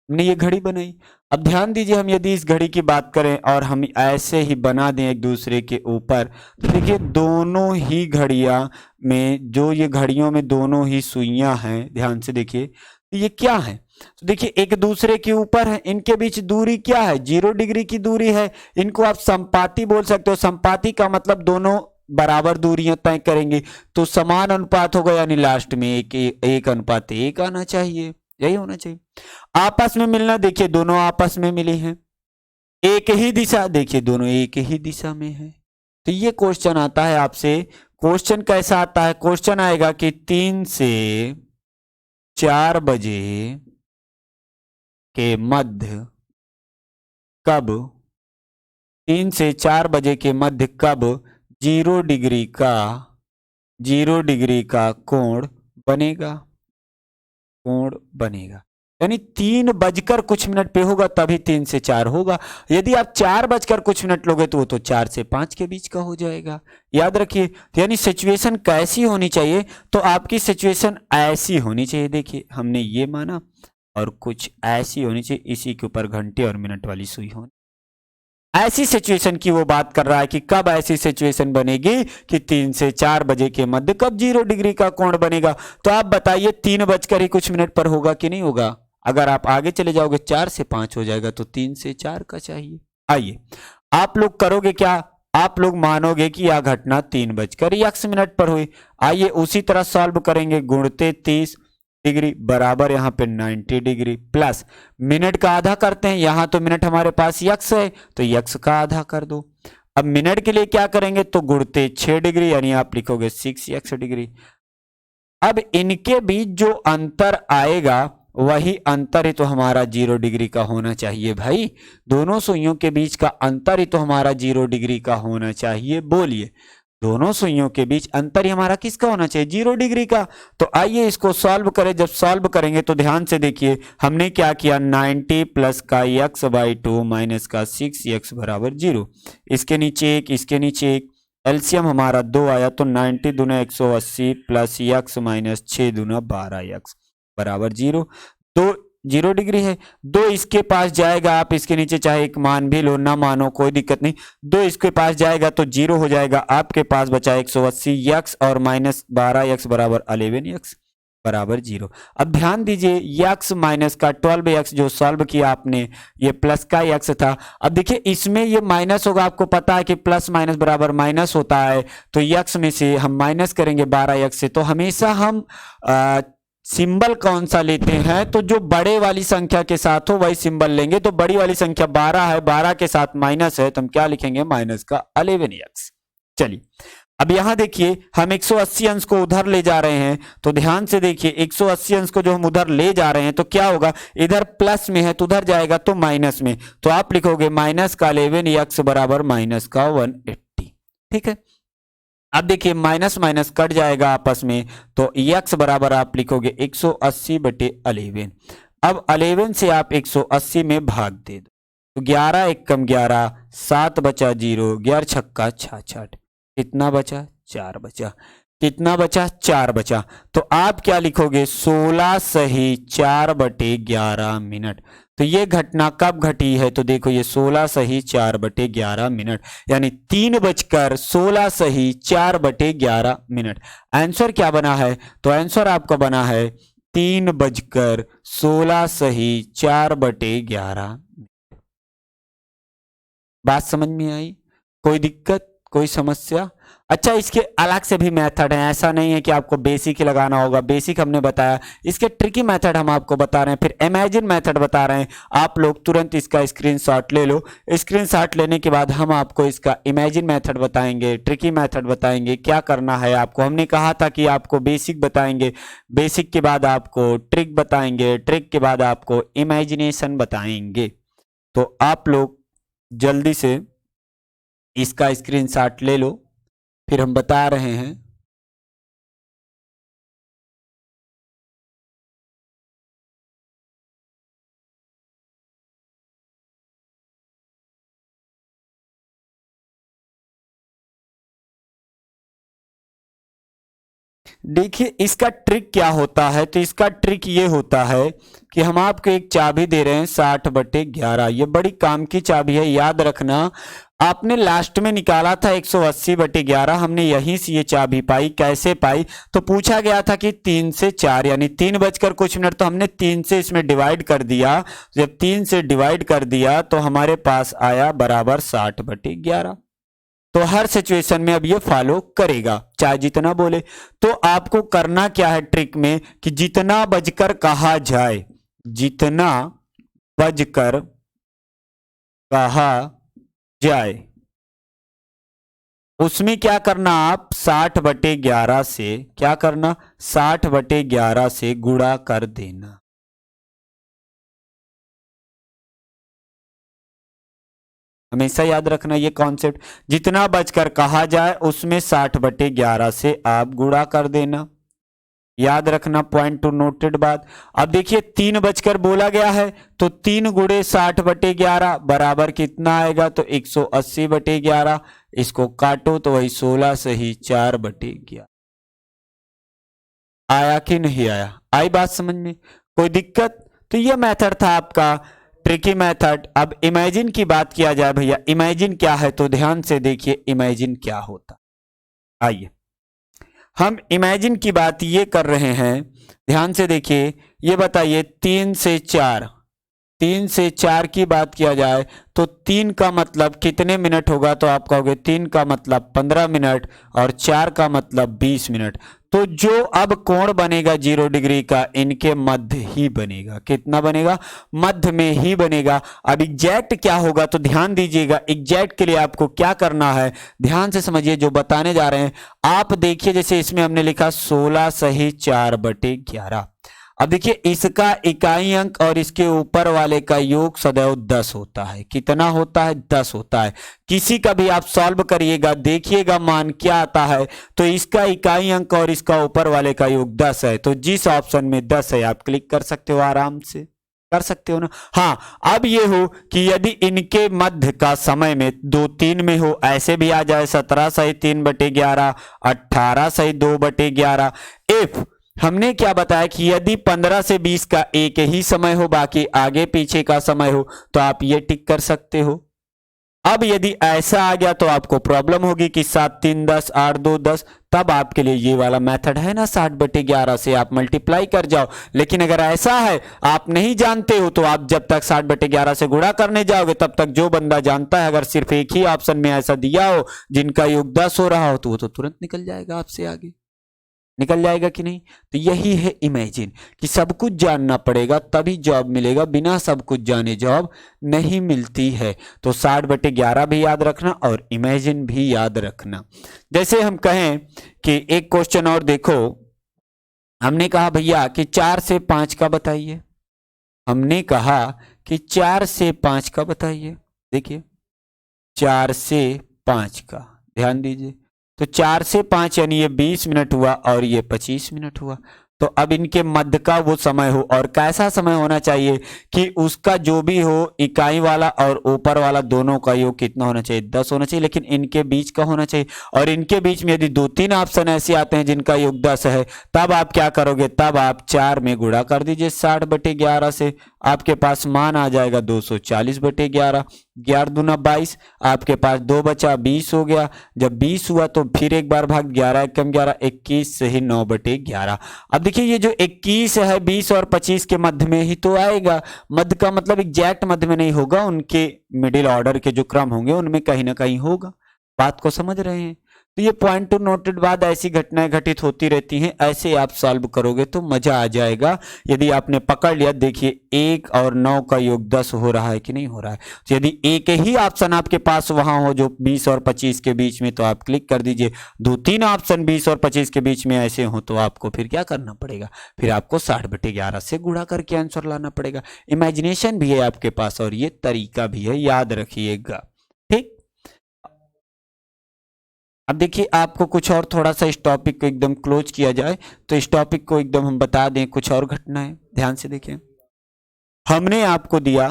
हमने ये घड़ी बनाई। अब ध्यान दीजिए, हम यदि इस घड़ी की बात करें और हम ऐसे ही बना दें एक दूसरे के ऊपर, तो देखिए दोनों ही घड़ियां में, जो ये घड़ियों में दोनों ही सुइयां हैं, ध्यान से देखिए, तो ये क्या है? तो देखिए एक दूसरे के ऊपर है, इनके बीच दूरी क्या है? 0 डिग्री की दूरी है। इनको आप संपाती बोल सकते हो। संपाती का मतलब दोनों बराबर दूरियां तय करेंगे, तो समान अनुपात होगा, यानी लास्ट में 1:1 आना चाहिए, यही होना चाहिए। आपस में मिलना, देखिए दोनों आपस में मिले हैं। एक ही दिशा, देखिए दोनों एक ही दिशा में है। तो ये क्वेश्चन आता है आपसे। क्वेश्चन कैसा आता है? क्वेश्चन आएगा कि 3 से 4 बजे के मध्य कब 3 से 4 बजे के मध्य कब 0 डिग्री का कोण बनेगा, कोण बनेगा। यानी 3 बजकर कुछ मिनट पे होगा तभी 3 से 4 होगा। यदि आप 4 बजकर कुछ मिनट लोगे तो वो तो 4 से 5 के बीच का हो जाएगा। याद रखिए, यानी सिचुएशन कैसी होनी चाहिए, तो आपकी सिचुएशन ऐसी होनी चाहिए। देखिए हमने ये माना और कुछ ऐसी होनी चाहिए, इसी के ऊपर घंटे और मिनट वाली सुई होनी। ऐसी सिचुएशन की वो बात कर रहा है कि कब ऐसी सिचुएशन बनेगी कि 3 से 4 बजे के मध्य कब 0 डिग्री का कोण बनेगा। तो आप बताइए 3 बजकर ही कुछ मिनट पर होगा कि नहीं होगा। अगर आप आगे चले जाओगे 4 से 5 हो जाएगा, तो 3 से 4 का चाहिए। आइए आप लोग करोगे क्या, आप लोग मानोगे कि यह घटना 3 बजकर पर हुई। आइए उसी तरह सॉल्व करेंगे। गुणते 30 डिग्री बराबर यहाँ पे 90 डिग्री प्लस मिनट का आधा करते हैं। यहां तो मिनट हमारे पास यक्स है तो यक्स का आधा कर दो। अब मिनट के लिए क्या करेंगे, तो गुणते 6 डिग्री यानी आप लिखोगे 6 डिग्री। अब इनके बीच जो अंतर आएगा वही अंतर ही तो हमारा 0 डिग्री का होना चाहिए भाई। दोनों सुइयों के बीच का अंतर ही तो हमारा 0 डिग्री का होना चाहिए। बोलिए, दोनों सुइयों के बीच अंतर ही हमारा किसका होना चाहिए, 0 डिग्री का। तो आइए इसको सॉल्व करें। जब सॉल्व करेंगे तो ध्यान से देखिए हमने क्या किया, 90 प्लस का x/2 माइनस का 6x बराबर 0। इसके नीचे एक, इसके नीचे एक, एलसीएम हमारा 2 आया तो 90 दूना 180 प्लस x माइनस 6 दूना 12x बराबर 0। दो 0 डिग्री है, 2 इसके पास जाएगा, आप इसके नीचे चाहे एक मान भी लो ना मानो कोई दिक्कत नहीं। 2 इसके पास जाएगा तो 0 हो जाएगा। आपके पास बचा 180 x और माइनस 12x बराबर 11x बराबर 0। अब ध्यान दीजिए x माइनस का 12x जो सॉल्व किया आपने, ये प्लस का x था। अब देखिए इसमें ये माइनस होगा, आपको पता है कि प्लस माइनस बराबर माइनस होता है। तो x में से हम माइनस करेंगे 12x से। तो हमेशा हम सिंबल कौन सा लेते हैं, तो जो बड़े वाली संख्या के साथ हो वही सिंबल लेंगे। तो बड़ी वाली संख्या 12 है, 12 के साथ माइनस है तो हम क्या लिखेंगे, माइनस का 11x। चलिए अब यहां देखिए हम 180 अंश को उधर ले जा रहे हैं। तो ध्यान से देखिए 180 अंश को जो हम उधर ले जा रहे हैं तो क्या होगा, इधर प्लस में है तो उधर जाएगा तो माइनस में। तो आप लिखोगे माइनस का 11x बराबर माइनस का 180। ठीक है, अब देखिए माइनस माइनस कट जाएगा आपस में, तो x बराबर आप लिखोगे 180/11। अब 11 से आप 180 में भाग दे दो तो 11 एक कम 11, 7 बचा 0, 11 छक्का 66, कितना बचा 4 बचा, कितना बचा 4 बचा। तो आप क्या लिखोगे 16 सही 4/11 मिनट। तो ये घटना कब घटी है, तो देखो ये 16 सही 4/11 मिनट, यानी 3 बजकर 16 सही 4/11 मिनट। आंसर क्या बना है, तो आंसर आपका बना है 3 बजकर 16 सही 4/11। बात समझ में आई, कोई दिक्कत कोई समस्या। अच्छा इसके अलग से भी मेथड है, ऐसा नहीं है कि आपको बेसिक ही लगाना होगा। बेसिक हमने बताया, इसके ट्रिकी मेथड हम आपको बता रहे हैं, फिर इमेजिन मेथड बता रहे हैं। आप लोग तुरंत इसका स्क्रीनशॉट ले लो। स्क्रीनशॉट लेने के बाद हम आपको इसका इमेजिन मेथड बताएंगे, ट्रिकी मेथड बताएंगे, क्या करना है आपको। हमने कहा था कि आपको बेसिक बताएंगे, बेसिक के बाद आपको ट्रिक बताएंगे, ट्रिक के बाद आपको इमेजिनेशन बताएंगे। तो आप लोग जल्दी से इसका स्क्रीनशॉट ले लो, फिर हम बता रहे हैं। देखिए इसका ट्रिक क्या होता है, तो इसका ट्रिक ये होता है कि हम आपको एक चाबी दे रहे हैं 60/11। ये बड़ी काम की चाबी है, याद रखना। आपने लास्ट में निकाला था 180/11, हमने यहीं से ये चाबी पाई। कैसे पाई, तो पूछा गया था कि 3 से 4 यानी 3 बजकर कुछ मिनट, तो हमने 3 से इसमें डिवाइड कर दिया। जब 3 से डिवाइड कर दिया तो हमारे पास आया बराबर 60/11। तो हर सिचुएशन में अब ये फॉलो करेगा, चाहे जितना बोले। तो आपको करना क्या है ट्रिक में, कि जितना बजकर कहा जाए, जितना बजकर कहा जाए उसमें क्या करना, आप 60/11 से क्या करना, 60/11 से गुणा कर देना। हमेशा याद रखना ये कॉन्सेप्ट, जितना बचकर कहा जाए उसमें 60/11 से आप गुणा कर देना। याद रखना, पॉइंट टू नोटेड बात। अब देखिए 3 बचकर बोला गया है तो 3 गुणे 60/11 बराबर कितना आएगा, तो 180/11। इसको काटो तो वही 16 से ही 4/11। आया कि नहीं आया? आई बात समझ में? कोई दिक्कत? तो ये मेथड था आपका ट्रिकी मेथड। अब इमेजिन की बात किया जाए भैया, इमेजिन क्या है, तो ध्यान से देखिए इमेजिन क्या होता। आइए हम इमेजिन की बात ये कर रहे हैं, ध्यान से देखिए। ये बताइए 3 से 4, 3 से 4 की बात किया जाए तो 3 का मतलब कितने मिनट होगा, तो आप कहोगे 3 का मतलब 15 मिनट और 4 का मतलब 20 मिनट। तो जो अब कोण बनेगा 0 डिग्री का, इनके मध्य ही बनेगा। कितना बनेगा? मध्य में ही बनेगा। अब एग्जैक्ट क्या होगा, तो ध्यान दीजिएगा। एग्जैक्ट के लिए आपको क्या करना है, ध्यान से समझिए जो बताने जा रहे हैं। आप देखिए जैसे इसमें हमने लिखा 16 सही 4/11। अब देखिए इसका इकाई अंक और इसके ऊपर वाले का योग सदैव 10 होता है। कितना होता है? 10 होता है। किसी का भी आप सॉल्व करिएगा, देखिएगा मान क्या आता है, तो इसका इकाई अंक और इसका ऊपर वाले का योग 10 है। तो जिस ऑप्शन में 10 है आप क्लिक कर सकते हो, आराम से कर सकते हो ना। हाँ, अब ये हो कि यदि इनके मध्य का समय में 2-3 में हो, ऐसे भी आ जाए 17 सही 3/11, 18 सही 2/11। इफ हमने क्या बताया कि यदि 15 से 20 का एक ही समय हो, बाकी आगे पीछे का समय हो, तो आप ये टिक कर सकते हो। अब यदि ऐसा आ गया तो आपको प्रॉब्लम होगी कि 7 3 10 8 2 10, तब आपके लिए ये वाला मेथड है ना 60/11 से आप मल्टीप्लाई कर जाओ। लेकिन अगर ऐसा है आप नहीं जानते हो, तो आप जब तक 60/11 से गुणा करने जाओगे तब तक जो बंदा जानता है, अगर सिर्फ एक ही ऑप्शन में ऐसा दिया हो जिनका योग 10 हो रहा हो, तो वो तो तुरंत निकल जाएगा आपसे आगे। निकल जाएगा कि नहीं? तो यही है इमेजिन, कि सब कुछ जानना पड़ेगा तभी जॉब मिलेगा, बिना सब कुछ जाने जॉब नहीं मिलती है। तो 60/11 भी याद रखना और इमेजिन भी याद रखना। जैसे हम कहें कि एक क्वेश्चन और देखो, हमने कहा भैया कि 4 से 5 का बताइए। हमने कहा कि 4 से 5 का बताइए। देखिए 4 से 5 का ध्यान दीजिए, तो 4 से 5 यानी ये 20 मिनट हुआ और ये 25 मिनट हुआ। तो अब इनके मध्य का वो समय हो, और कैसा समय होना चाहिए कि उसका जो भी हो इकाई वाला और ऊपर वाला दोनों का योग कितना होना चाहिए? 10 होना चाहिए, लेकिन इनके बीच का होना चाहिए। और इनके बीच में यदि 2-3 ऑप्शन ऐसे आते हैं जिनका योग 10 है, तब आप क्या करोगे? तब आप 4 में गुणा कर दीजिए 60/11 से। आपके पास मान आ जाएगा 240/11। 11 दूना 22, आपके पास 2 बचा 20 हो गया। जब 20 हुआ तो फिर एक बार भाग, 11 एकम 11, 21 से ही 9/11। अब देखिए ये जो 21 है 20 और 25 के मध्य में ही तो आएगा। मध्य का मतलब एग्जैक्ट मध्य में नहीं होगा, उनके मिडिल ऑर्डर के जो क्रम होंगे उनमें कहीं ना कहीं होगा। बात को समझ रहे हैं? तो ये पॉइंट टू नोटेड बाद ऐसी घटनाएं घटित होती रहती हैं, ऐसे आप सॉल्व करोगे तो मजा आ जाएगा। यदि आपने पकड़ लिया, देखिए 1 और 9 का योग 10 हो रहा है कि नहीं हो रहा है। तो यदि एक ही ऑप्शन आपके पास वहां हो जो 20 और 25 के बीच में, तो आप क्लिक कर दीजिए। 2-3 ऑप्शन 20 और 25 के बीच में ऐसे हो, तो आपको फिर क्या करना पड़ेगा? फिर आपको 60/11 से गुणा करके आंसर लाना पड़ेगा। इमेजिनेशन भी है आपके पास और ये तरीका भी है, याद रखिएगा। ठीक, अब देखिए आपको कुछ और थोड़ा सा इस टॉपिक को एकदम क्लोज किया जाए, तो इस टॉपिक को एकदम हम बता दें कुछ और घटनाएं। ध्यान से देखिए, हमने आपको दिया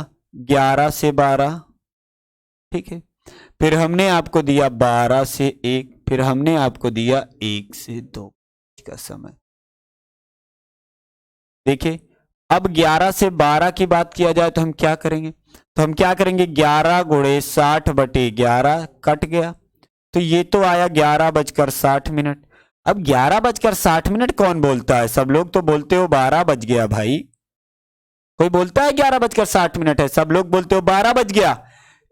11 से 12, ठीक है, फिर हमने आपको दिया 12 से 1, फिर हमने आपको दिया 1 से 2 का समय। देखिए अब 11 से 12 की बात किया जाए तो हम क्या करेंगे? तो हम क्या करेंगे? 11 गुणे 60/11 कट गया, तो ये तो आया 11:60। अब 11:60 कौन बोलता है? सब लोग तो बोलते हो 12 बज गया भाई। कोई बोलता है 11:60 है? सब लोग बोलते हो 12 बज गया।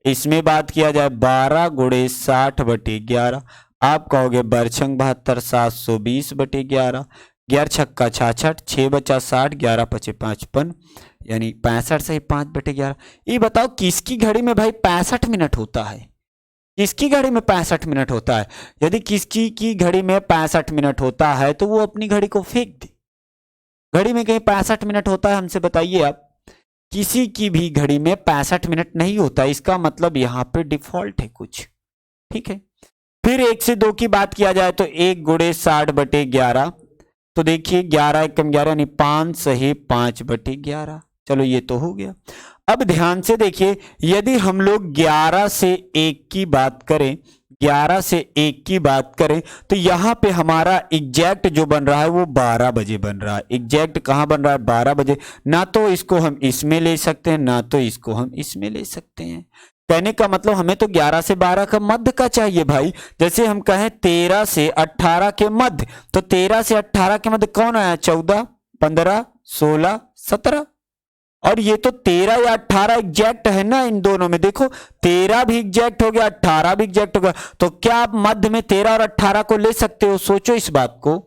इसमें बात किया जाए 12 गुणे 60/11, आप कहोगे बरछंग 72 720/11। 11 छक्का 66, 6 बचा 60, 11 पचे 55, यानी 65 से 5/11। ये बताओ किसकी घड़ी में भाई 65 मिनट होता है? किसकी घड़ी में 65 मिनट होता है? यदि किसकी की घड़ी में 65 मिनट होता है तो वो अपनी घड़ी को फेंक दे। घड़ी में कहीं 65 मिनट होता है? हमसे बताइए आप। किसी की भी घड़ी में 65 मिनट नहीं होता, इसका मतलब यहाँ पे डिफॉल्ट है कुछ, ठीक है। फिर 1 से 2 की बात किया जाए तो 1 गुणे 60/11, तो देखिए 11 एकम 11 यानी 5 सही 5/11। चलो ये तो हो गया। अब ध्यान से देखिए, यदि हम लोग 11 से 1 की बात करें, 11 से 1 की बात करें तो यहां पे हमारा एग्जैक्ट जो बन रहा है वो 12 बजे बन रहा है। एग्जैक्ट कहां बन रहा है? 12 बजे। ना तो इसको हम इसमें ले सकते हैं, ना तो इसको हम इसमें ले सकते हैं। कहने का मतलब हमें तो 11 से 12 का मध्य का चाहिए भाई। जैसे हम कहें 13 से 18 के मध्य, तो 13 से 18 के मध्य कौन आया? 14, 15, 16, 17। और ये तो 13 या 18 एग्जैक्ट है ना, इन दोनों में देखो 13 भी एग्जैक्ट हो गया, 18 भी एग्जैक्ट हो गया। तो क्या आप मध्य में 13 और 18 को ले सकते हो? सोचो इस बात को,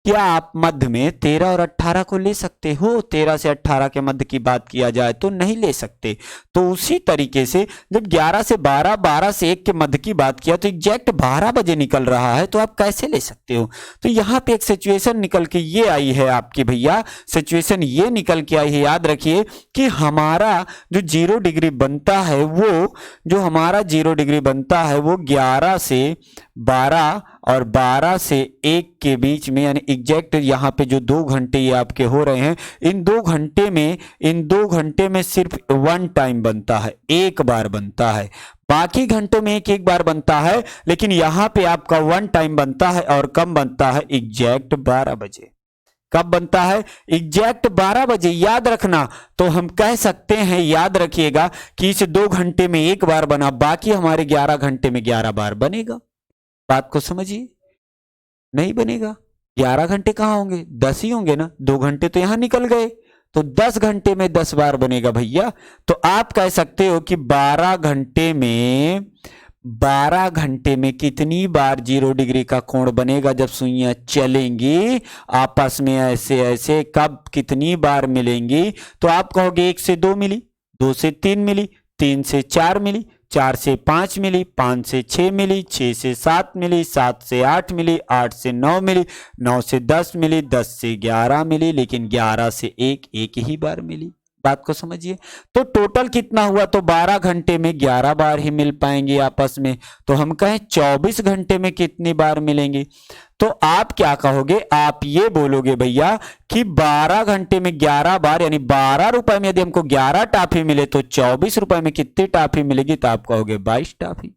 क्या आप मध्य में 13 और 18 को ले सकते हो? 13 से 18 के मध्य की बात किया जाए तो नहीं ले सकते। तो उसी तरीके से जब 11 से 12, 12 से 1 के मध्य की बात किया तो एग्जैक्ट 12 बजे निकल रहा है, तो आप कैसे ले सकते हो? तो यहां पे एक सिचुएशन निकल के ये आई है आपकी भैया, सिचुएशन ये निकल के आई है, याद रखिए कि हमारा जो 0 डिग्री बनता है वो, जो हमारा 0 डिग्री बनता है वो 11 से 12 और 12 से 1 के बीच में, यानी एग्जैक्ट यहाँ पे जो 2 घंटे ये आपके हो रहे हैं, इन 2 घंटे में सिर्फ 1 टाइम बनता है, एक बार बनता है। बाकी घंटों में एक बार बनता है, लेकिन यहाँ पे आपका 1 टाइम बनता है और कब बनता है? एग्जैक्ट 12 बजे। कब बनता है? एग्जैक्ट 12 बजे। याद रखना, तो हम कह सकते हैं, याद रखिएगा कि इस 2 घंटे में एक बार बना, बाकी हमारे 11 घंटे में 11 बार बनेगा। बात को समझिए, नहीं बनेगा। 11 घंटे कहां होंगे? 10 ही होंगे ना, 2 घंटे तो यहां निकल गए, तो 10 घंटे में 10 बार बनेगा भैया। तो आप कह सकते हो कि 12 घंटे में कितनी बार 0 डिग्री का कोण बनेगा जब सुइयां चलेंगी आपस में ऐसे ऐसे, कब कितनी बार मिलेंगी? तो आप कहोगे 1 से 2 मिली, 2 से 3 मिली, 3 से 4 मिली, 4 से 5 मिली, 5 से 6 मिली, 6 से 7 मिली, 7 से 8 मिली, 8 से 9 मिली, 9 से 10 मिली, 10 से 11 मिली, लेकिन 11 से 1 ही बार मिली। बात को समझिए। तो टोटल कितना हुआ? तो 12 घंटे में 11 बार ही मिल पाएंगे आपस में। तो हम कहें 24 घंटे में कितनी बार मिलेंगे? तो आप क्या कहोगे? आप ये बोलोगे भैया कि 12 घंटे में 11 बार, यानी 12 रुपए में यदि हमको 11 टाफी मिले तो 24 रुपए में कितनी टाफी मिलेगी? तो आप कहोगे 22 टाफी।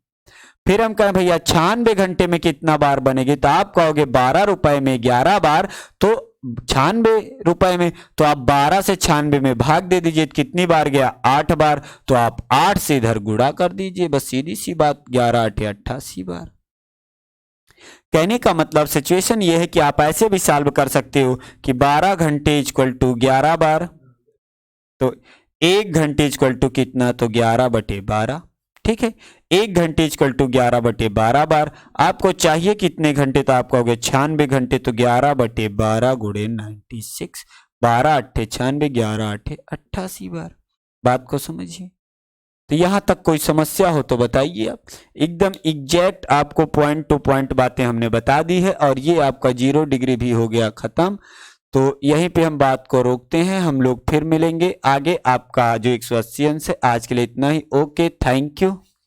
फिर हम कहें भैया 96 घंटे में कितना बार बनेगी? तो आप कहोगे 12 रुपए में 11 बार, तो 96 रुपए में, तो आप 12 से 96 में भाग दे दीजिए, कितनी बार गया? 8 बार। तो आप 8 से इधर गुणा कर दीजिए, बस सीधी सी बात, 11 8 88 बार। कहने का मतलब सिचुएशन यह है कि आप ऐसे भी सॉल्व कर सकते हो कि 12 घंटे इक्वल टू 11 बार, तो 1 घंटे इक्वल टू कितना? तो 11/12। ठीक है, 1 घंटे इक्वल टू 11/12 बार। आपको चाहिए कितने घंटे? तो आप कहोगे 96 घंटे, तो 11/12 गुणे 96, 12 8 96, 11 8 88 बार। बात को समझिए। तो यहां तक कोई समस्या हो तो बताइए आप। एकदम एग्जैक्ट आपको पॉइंट टू पॉइंट बातें हमने बता दी है, और ये आपका 0 डिग्री भी हो गया खत्म। तो यहीं पे हम बात को रोकते हैं, हम लोग फिर मिलेंगे आगे। आपका जो 180 अंश है, आज के लिए इतना ही। Okay, thank you.